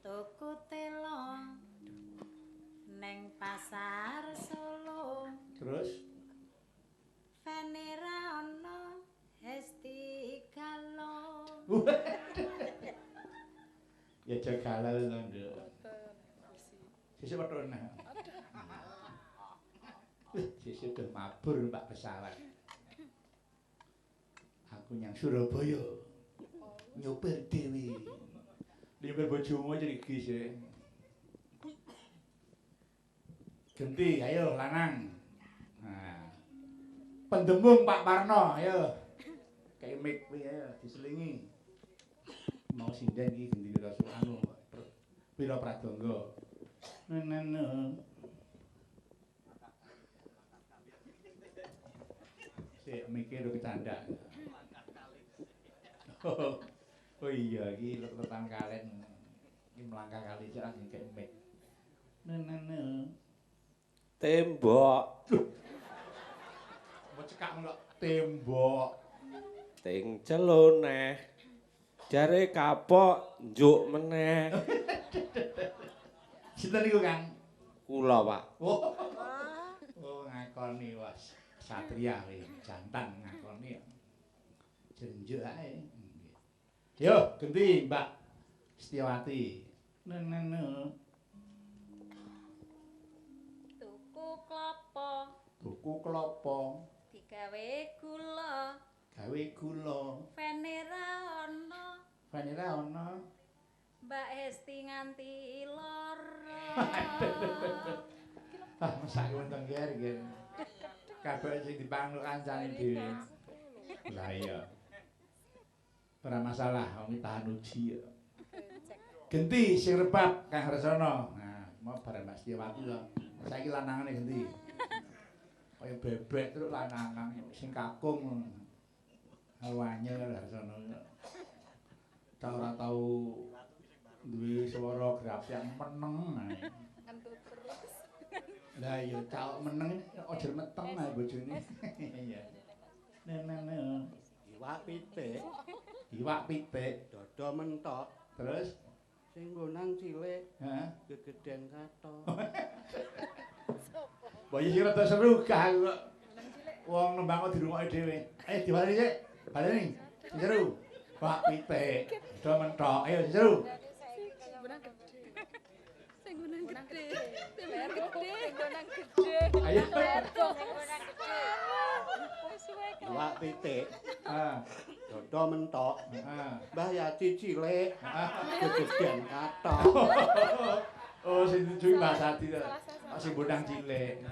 Tuku telo neng pasar Solo. Terus Venera ono Hesti Galo. ya jagalah lho, Nduk. Sesuk wetone. Sesuk udah mabur Pak pesawat. Aku nyang Surabaya. Nyopir dhewe. Nyopir bojomu jadi gis. Genti, ayo lanang. Nah. Pendemung Pak Parno, ayo. Kayak mic kuwi ayo diselingi. Mau sinden iki genti rasa anu. Pira pradangga. Nene. Sik mikir bercanda. Oh iya iki letan kalen. Iki melangkah kali sik langsung kayak mic. Nene. Tembok. Mau cekak kok tembok. Ting celoneh. Jare kapok njuk meneh. Sinten niku, Kang? Kula, Pak. Oh, ngakoni was satria kuwi, jantan ngakoni. Jenjuk ae. Yo, genti Mbak Setiawati. Nene. Tuku klapa Tuku klapa, digawe gula. gawe gula. Venera ono Vanira ono. Mbak Hesti nganti lara. Ah, masak wonten ger. Kabeh sing dipanggul kancane dhewe. Lah iya. Ora masalah, wong tahan uji ya. Genti sing rebab Kang Resana. Nah, mau bareng Mas Setiawati lho. Saiki lanangane genti. Kaya bebek terus lanang sing kakung. Awanye Resana. Ta ora tau duwe swara grapyak meneng ae. Ngentut terus. Lah iya cak meneng aja meteng ae bojone. Iya. Nene. Iwak pitik, Iwak pitik. dada mentok, Terus sing nggonang cilik, heeh. gegeden kathok. Mbok iki rada seru gak kok. Wong nembang kok dirungokke dhewe. Ayo diwali sik. Baleni. Seru. Iwak pitik. Dada mentok. Ayo seru. Sing gunang gede. Sing gunang gede. Ayo. Iwak pitik, Ah. dada mentok, Ah. Mbah Yati cilik, gegeden kathok. Oh, sing dituju Mbak Sati to. Sing bodang cilik.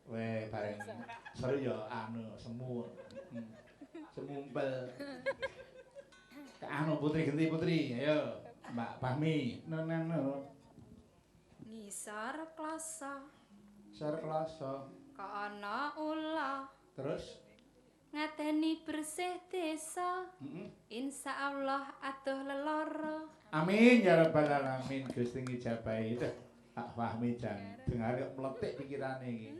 Weh, bareng seru ya anu semu. Semumpel. Ke anu putri, ayo. Mbak Fahmi. Neno. Ngisor kloso Sar kelasa. kok ana ula. Terus Ngateni bersih desa. Insyaallah atuh lelara. amin ya rabbal alamin Gusti ngijabahi. Pak Fahmi jan dengar kok meletik pikirane iki.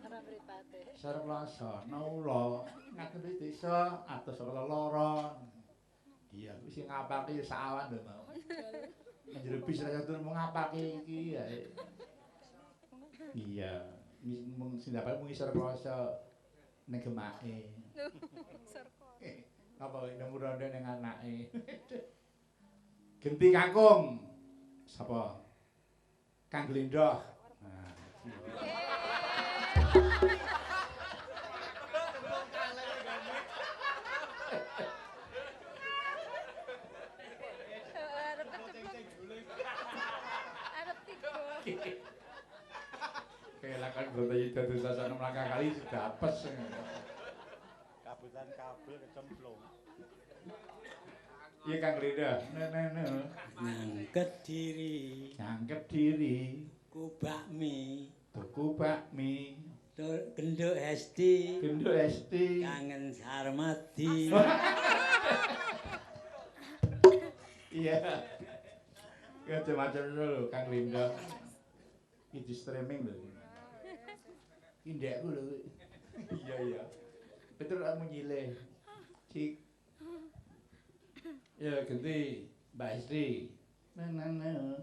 Ora mripate. Sar kelasa naula ngateni desa atus lelara. Iya, wis sing ngapake ya sawan lho mau. Njero bis ra tur mung ngapake iki ya. Iya, mung sindapan mung isor kloso ning gemake. Apa nang ronde ning anake. Genti kakung. Sapa? Kang Glendoh. Nah. Kelakan Bratayuda dosa sana melangkah kali sudah apes. Kabutan kabel kecemplung. Iya Kang Glendoh. Nene. Nyangket diri, Nyangkep diri, ku bakmi, tuku bakmi, genduk Hesti, genduk Esti. kangen Sarmadi. Iya. Macam-macam lho Kang Linda. Iki di streaming lho. Indekku lho. Iya iya. Betul kamu nyileh. Cik. Ya ganti Mbak Istri. Mana?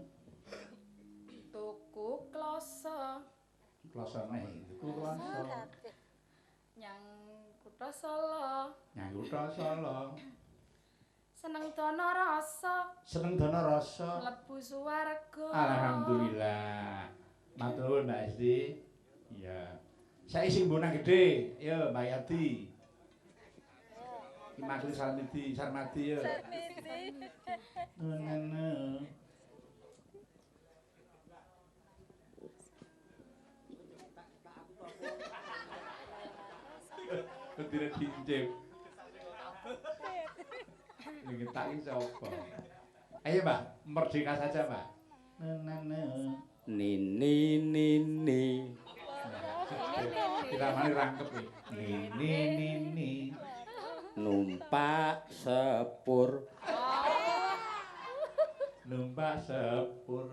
Tuku kloso Kloso meh. Tuku kloso. nyang kutha Solo. Nyang kutha Solo. Seneng dana rasa Seneng dana rasa. mlebu swarga. Alhamdulillah. Matur nuwun Mbak Istri. Iya. Saiki sing bonang gedhe, ya Mbak Yati. Imakli Sarmadi ya. Ngono. Tidak diinjek. Ini tak iso apa. Ayo Mbak, merdeka saja Mbak. Nini. Kita mari rangkep nih. Nini. Numpak sepur. Numpak sepur.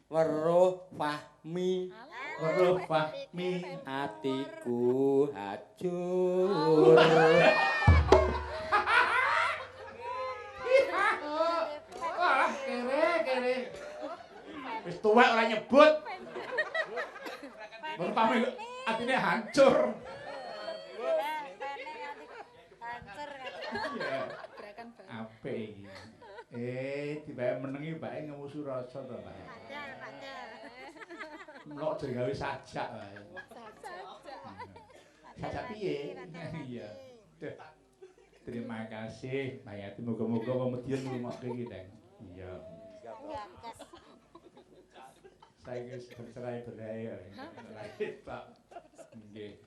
Weruh Fahmi. Weruh Fahmi. Atiku hajur. Wah, kere. Wis tuwek ora nyebut. Mun pamit atine hancur. Gerakan baru. Apik iki. Tiba menengi mbake ngemusu rasa to, Mbak. Mlok aja gawe sajak wae. Sajak piye? Iya. Duh. Terima kasih, Mbak Yati. Moga-moga pemedian ngrungokke iki, Deng. Iya. Saya wis bercerai berai. Lagi Pak. Nggih.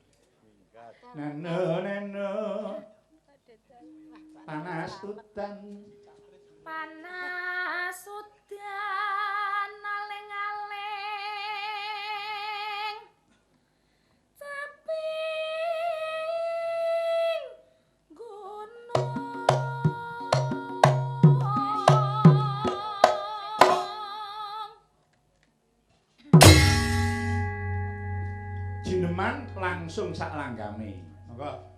Nano. Panas udan. Panas udan aling-aling caping gunung. Jineman langsung sak langgame. Monggo.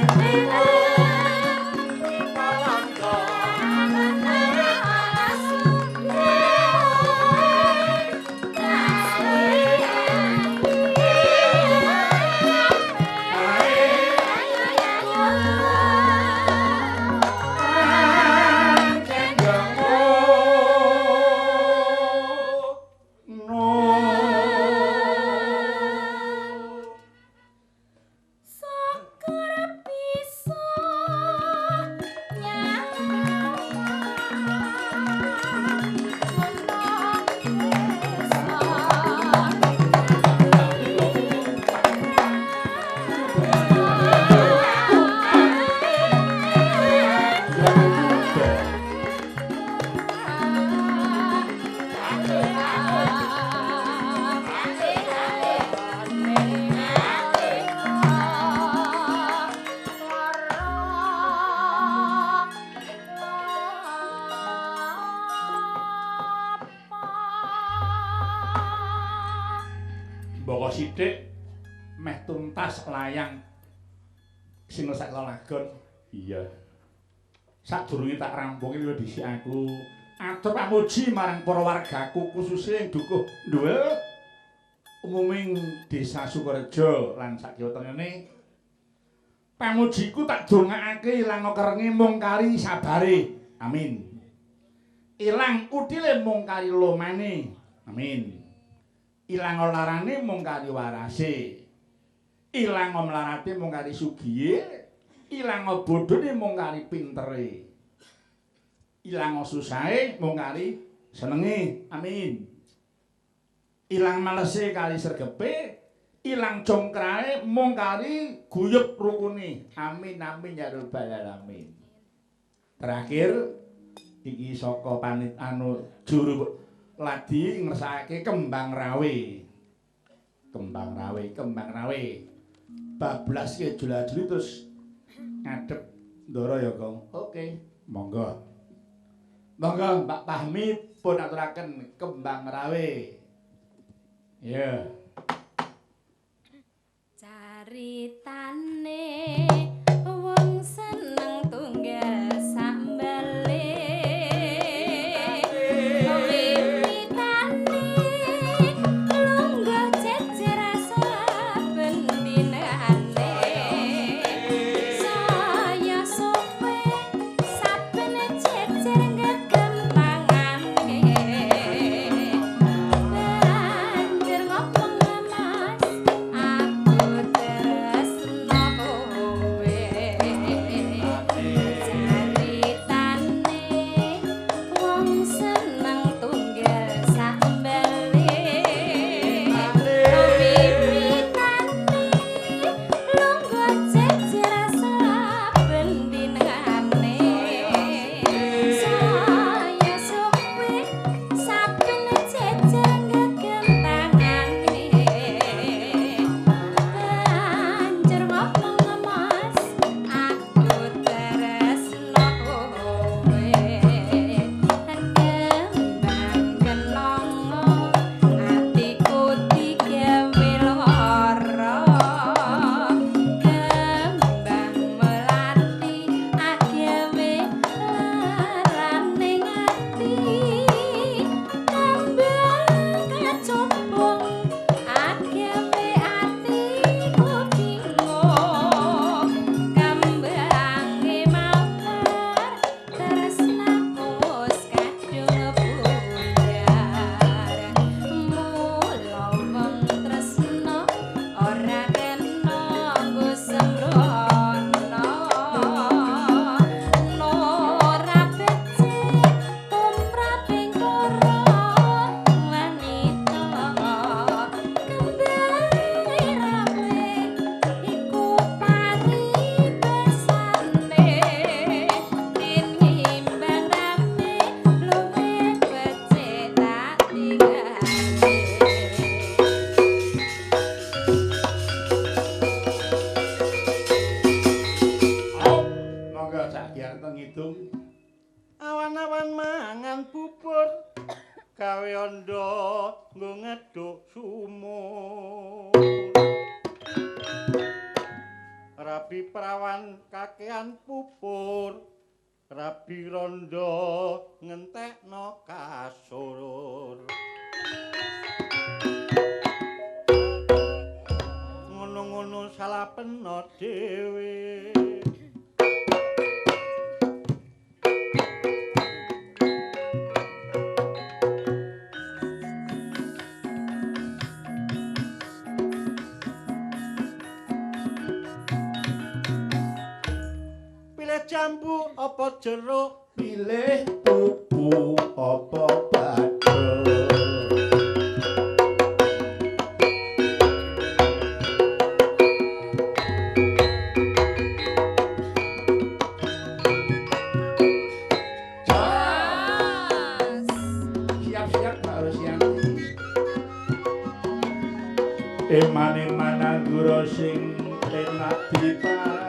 Thank you. Mbaka sithik meh tuntas layang sing sak lagon. Iya. Sadurunge tak rampungi luwih dhisik aku atur pamuji marang para wargaku khususé ing dukuh Nduwil umuming Desa Sukorejo lan sakiwa tengene. Pamujiku tak dongakake ilang kerenge mung kari sabare. Amin. Ilang utile mung kari lomane. Amin. Ilang larane mung kari warase. Ilang mlarate mung kari sugihe. Ilang bodhone mung kari pintere. Ilang susahe mung kari senenge. Amin. Ilang malese kali sregepe, ilang congkrae mung kari guyub rukune. Amin amin ya rabbal alamin. Terakhir iki saka panit juru ladi ngersakake kembang rawe. Kembang rawe. Bablas ke jula-juli terus ngadep ndara ya, Kong. Oke, monggo. Monggo Mbak Pahmi pun aturaken kembang rawe. Ya. Caritane wong seneng tunggal sambale. Wiwitane lunga jejer saben dinane. Saya sope saben jejer gegempangane. Banjur ngopong mas aku tresno kowe. Caritane wong seneng tunggal sambale. Wiwitane lunga jejer saben dinane. Saya sope saben jejer gegempangane. Banjur ngomong mas aku tresno kowe. Kembang kenongo atiku digawe lara. Kembang melati agawe laraning ati. Kembang kacombong agawe atiku bingung. Kembange mawar tresnaku wis kadung bundar. Mula wong tresno ora kena nggo sembrono. Nora becik tumraping para wanita. Kembang rawe iku paribasane. Tinimbang rame luwih becik tak tinggali. Monggo Cak Giarto ngitung. Awan-awan mangan bubur gawe anda nggo ngeduk sumur. Rabi perawan kakean pupur, rabi rondo ngentekno kasur. Ngono-ngono salah peno dhewe. Pilih jambu apa jeruk, Pilih tubuh apa bathuk. Siap-siap Mbak Rosianti. Eman-eman anggura sing enak dipangan.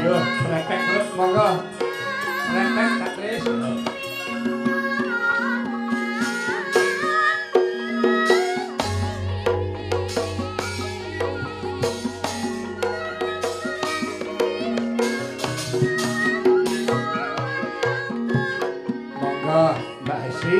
Yo, praktek terus monggo. Praktek Kak Tris. Monggo Mbak Hesi.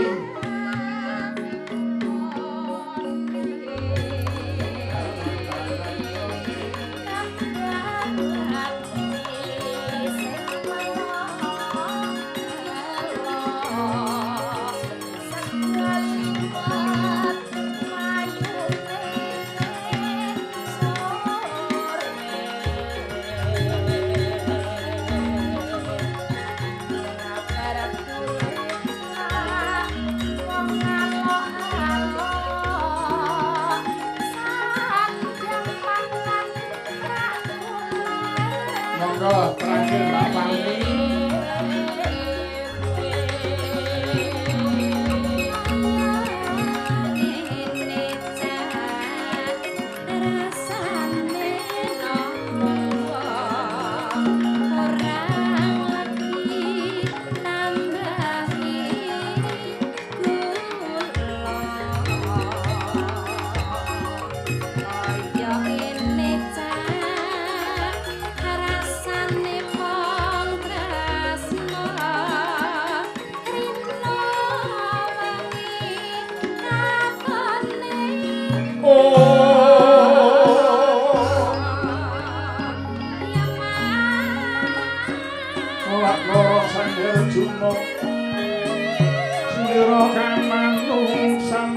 Monggo terakhir Mbak Fani. Ora loro sangger juno sira kang manungsan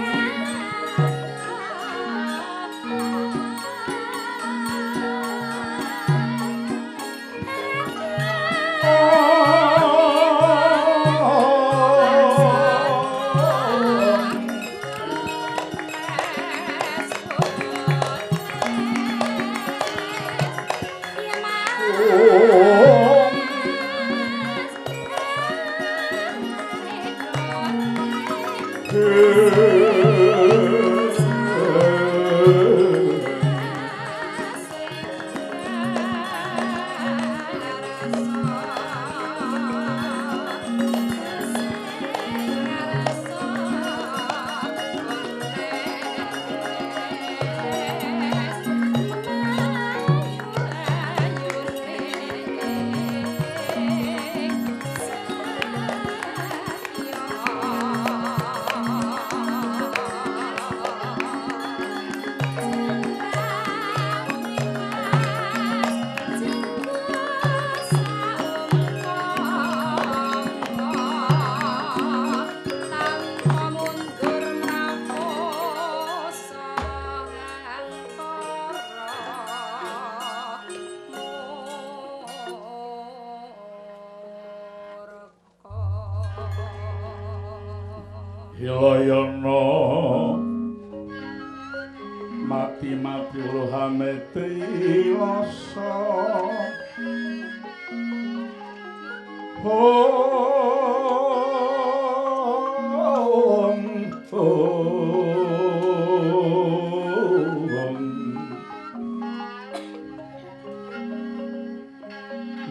Hilayana mati luhameti rasa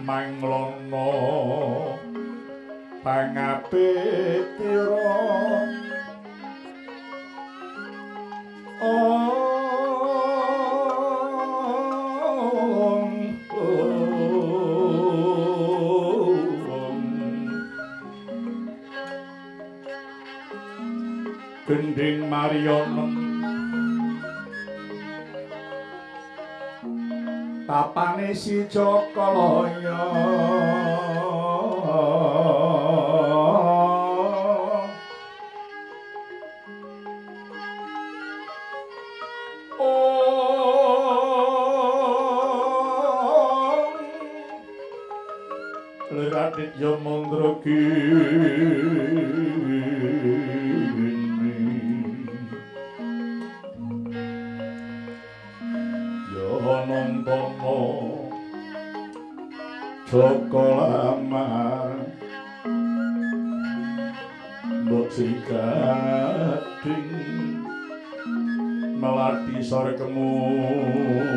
manglono pangapitira gending Mariono tapane si Jaka Loya Leradit Yamandra Nontono Joko Lamar Mbok Gading melati sore kemuning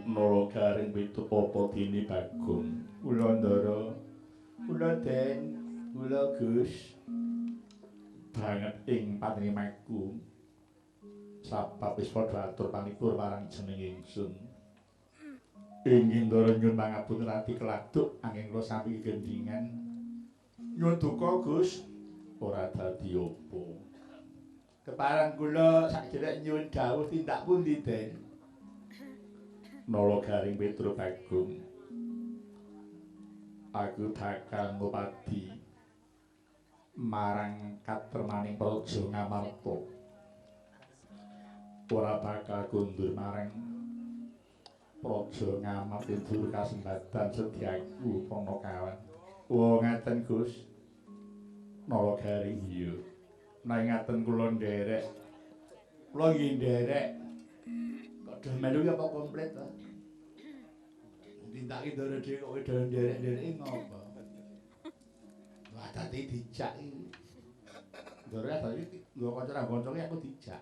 Nolo garing pitu apa dini Bagong Wulandara kula Den, kula Gus banget ing patrimaku sabab wis padha atur panipur marang jeneng ingsun. Ingin ndara nyuwun pangapunten radi keladuk angin kula sami gendingan. Nyuwun duka Gus ora dadi apa. Keparang kula sakderek nyuwun dawuh tindak pundi Den? Nala garing Petro Bagong. Aku bakal ngupadi marang katermaning Praja Ngamarta. Ora bakal kundur marang Praja Ngamarta dur kasembadan sedyaku Panakawan. Oh ngaten Gus. Nala garing iya. Nang ngaten kula nderek. Kula nggih nderek. Kok do melu apa komplit to? Dintaki ndara dhewe kok wedo nderek-ndereki ngopo? Wah dadi dijak iki. Ndara dadi nggo kanca-kanca aku dijak.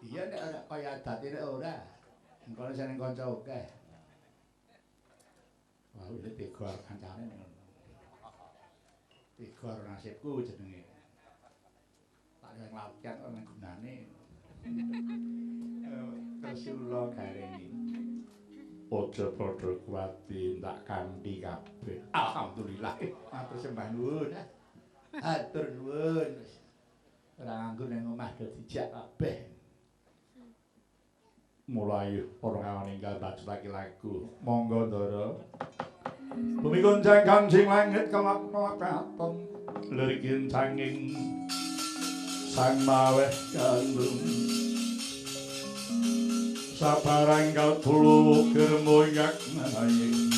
Iya nek ora kaya adate nek ora. Engko seneng kanca akeh. Wah wis tega kancane ngono. Tega nasibku jenenge. Tak yang latihan ana gunane. Kesula gareni. Aja padha kuwati tak kanthi kabeh. Alhamdulillah. Matur sembah nuwun. Atur nuwun. Ora nganggo nang omah do dijak kabeh. Mulai para kawan enggal bacutake lagu. Monggo Ndara. Bumi goncang kancing langit kelap-kelap katon. Lirikin sanging sang maweh kandung. Sabaranggal puluh kermoyak naying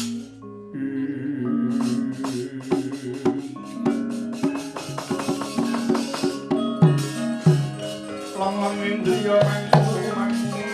Lang-lang indriya mangku-mangku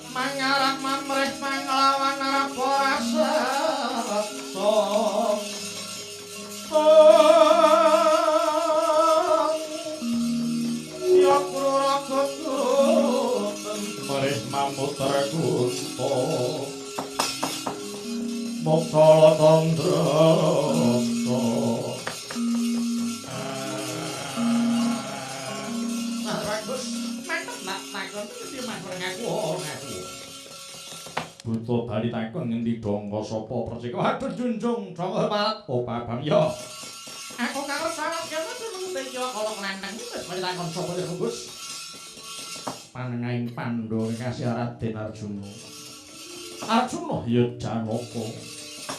mangarap mamrih panglawan raporasa ya kururagut marih mamuter kunto moksala tandrasa bagus mantep nak takon iki mandur ngaku buta bali takon ngendi dongko sapa percik waduh junjung dongko hormat opah bang yo aku karo sarap kene nang yo kala klenteng wis bali takon sapa ya Gus panengahing Pandhawa kasih Raden Arjuna Arjuna ya Janaka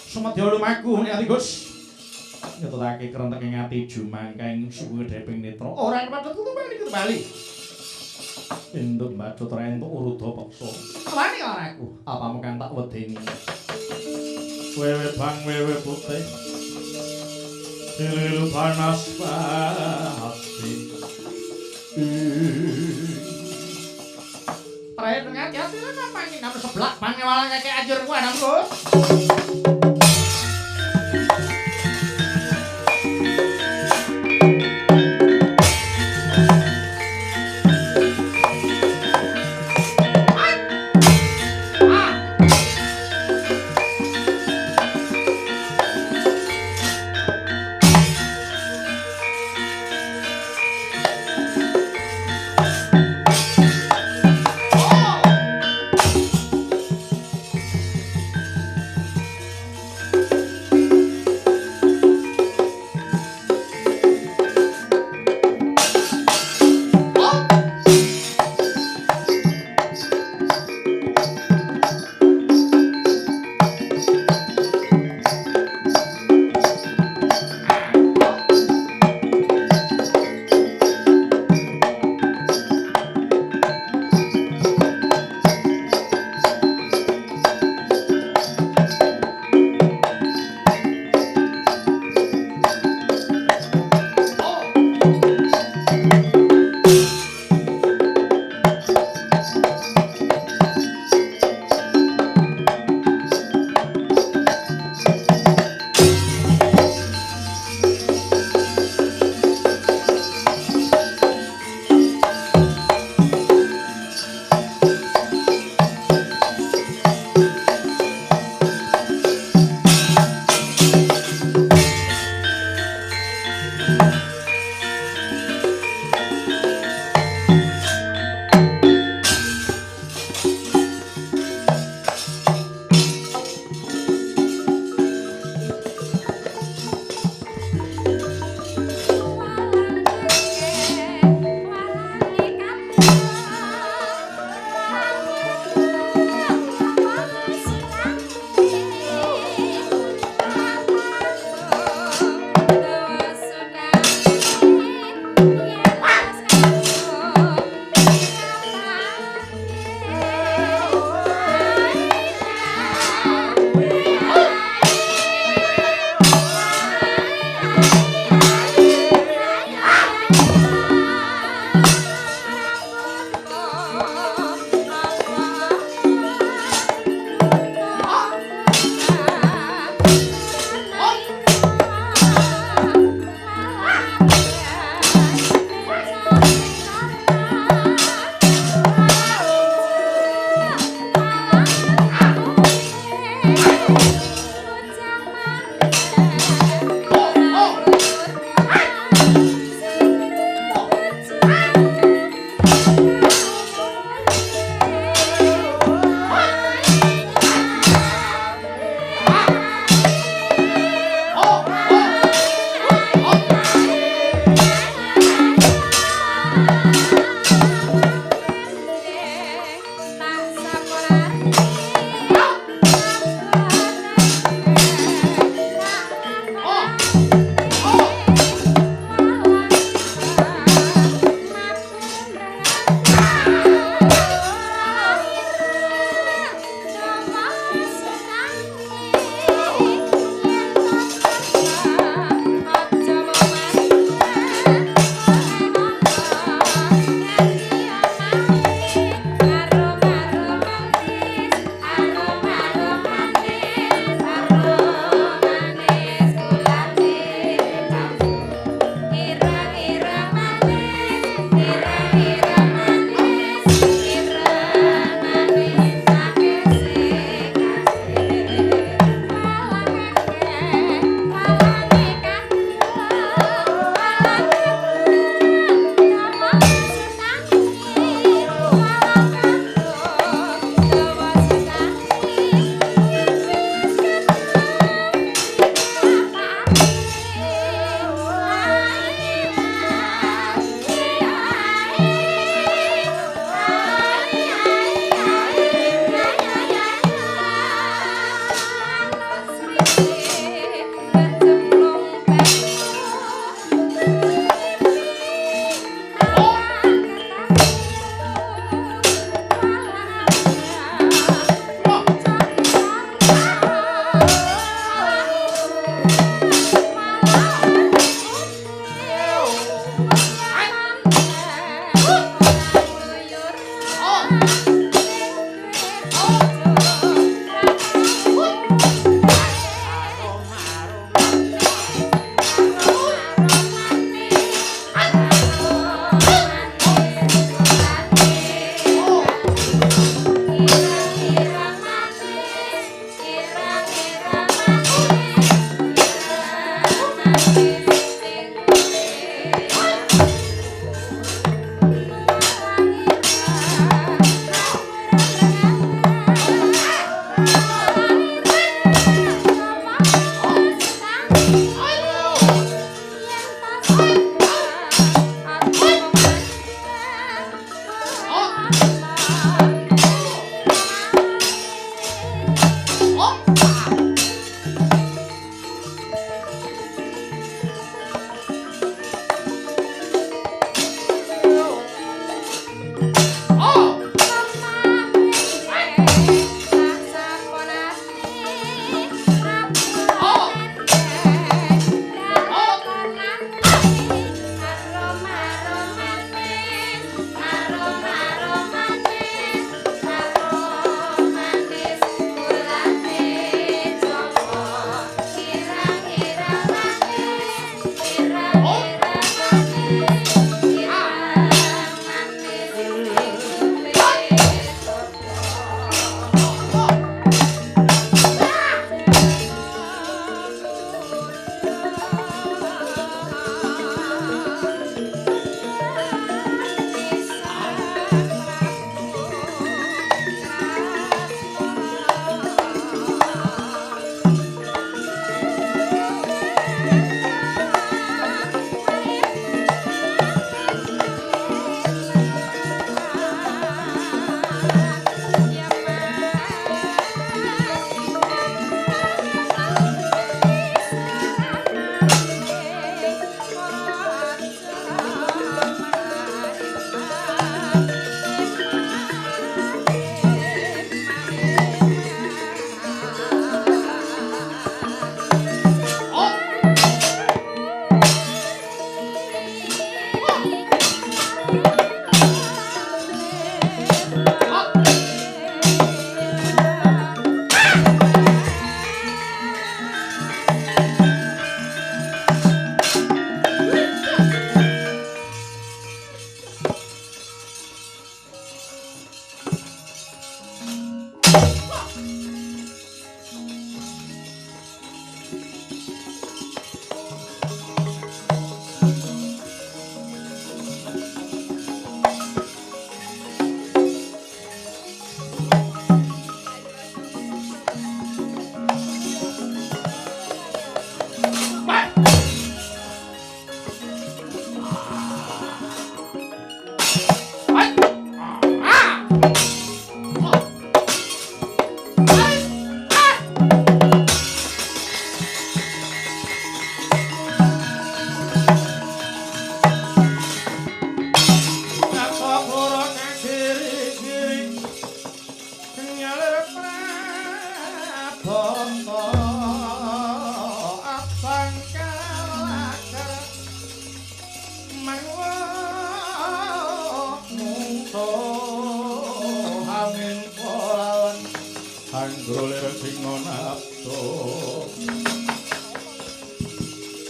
sumedya lumaku ati Gus nyetutake krentek ing ati jumangkaing suwe deping netra ora padha tutupan iki bali induk badut rentuk uruda peksa wani ora aku apamu kan tak wedeni wewe bang wewe putih lilu panas hati Terakhir dengan hati apa ini nama sebelah pangewalannya kayak ajur gua nang Gus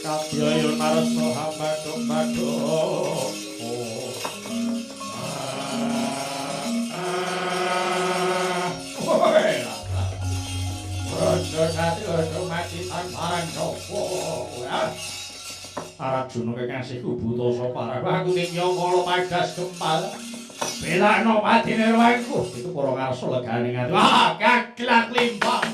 Kadya narasa hambadung-badung. Arjuna kekasihku buta sapa aku ning nyangkala magas kempal. Belakno patine roangku. Itu para ngarsa legane ngati. Wah, gaglak limpah.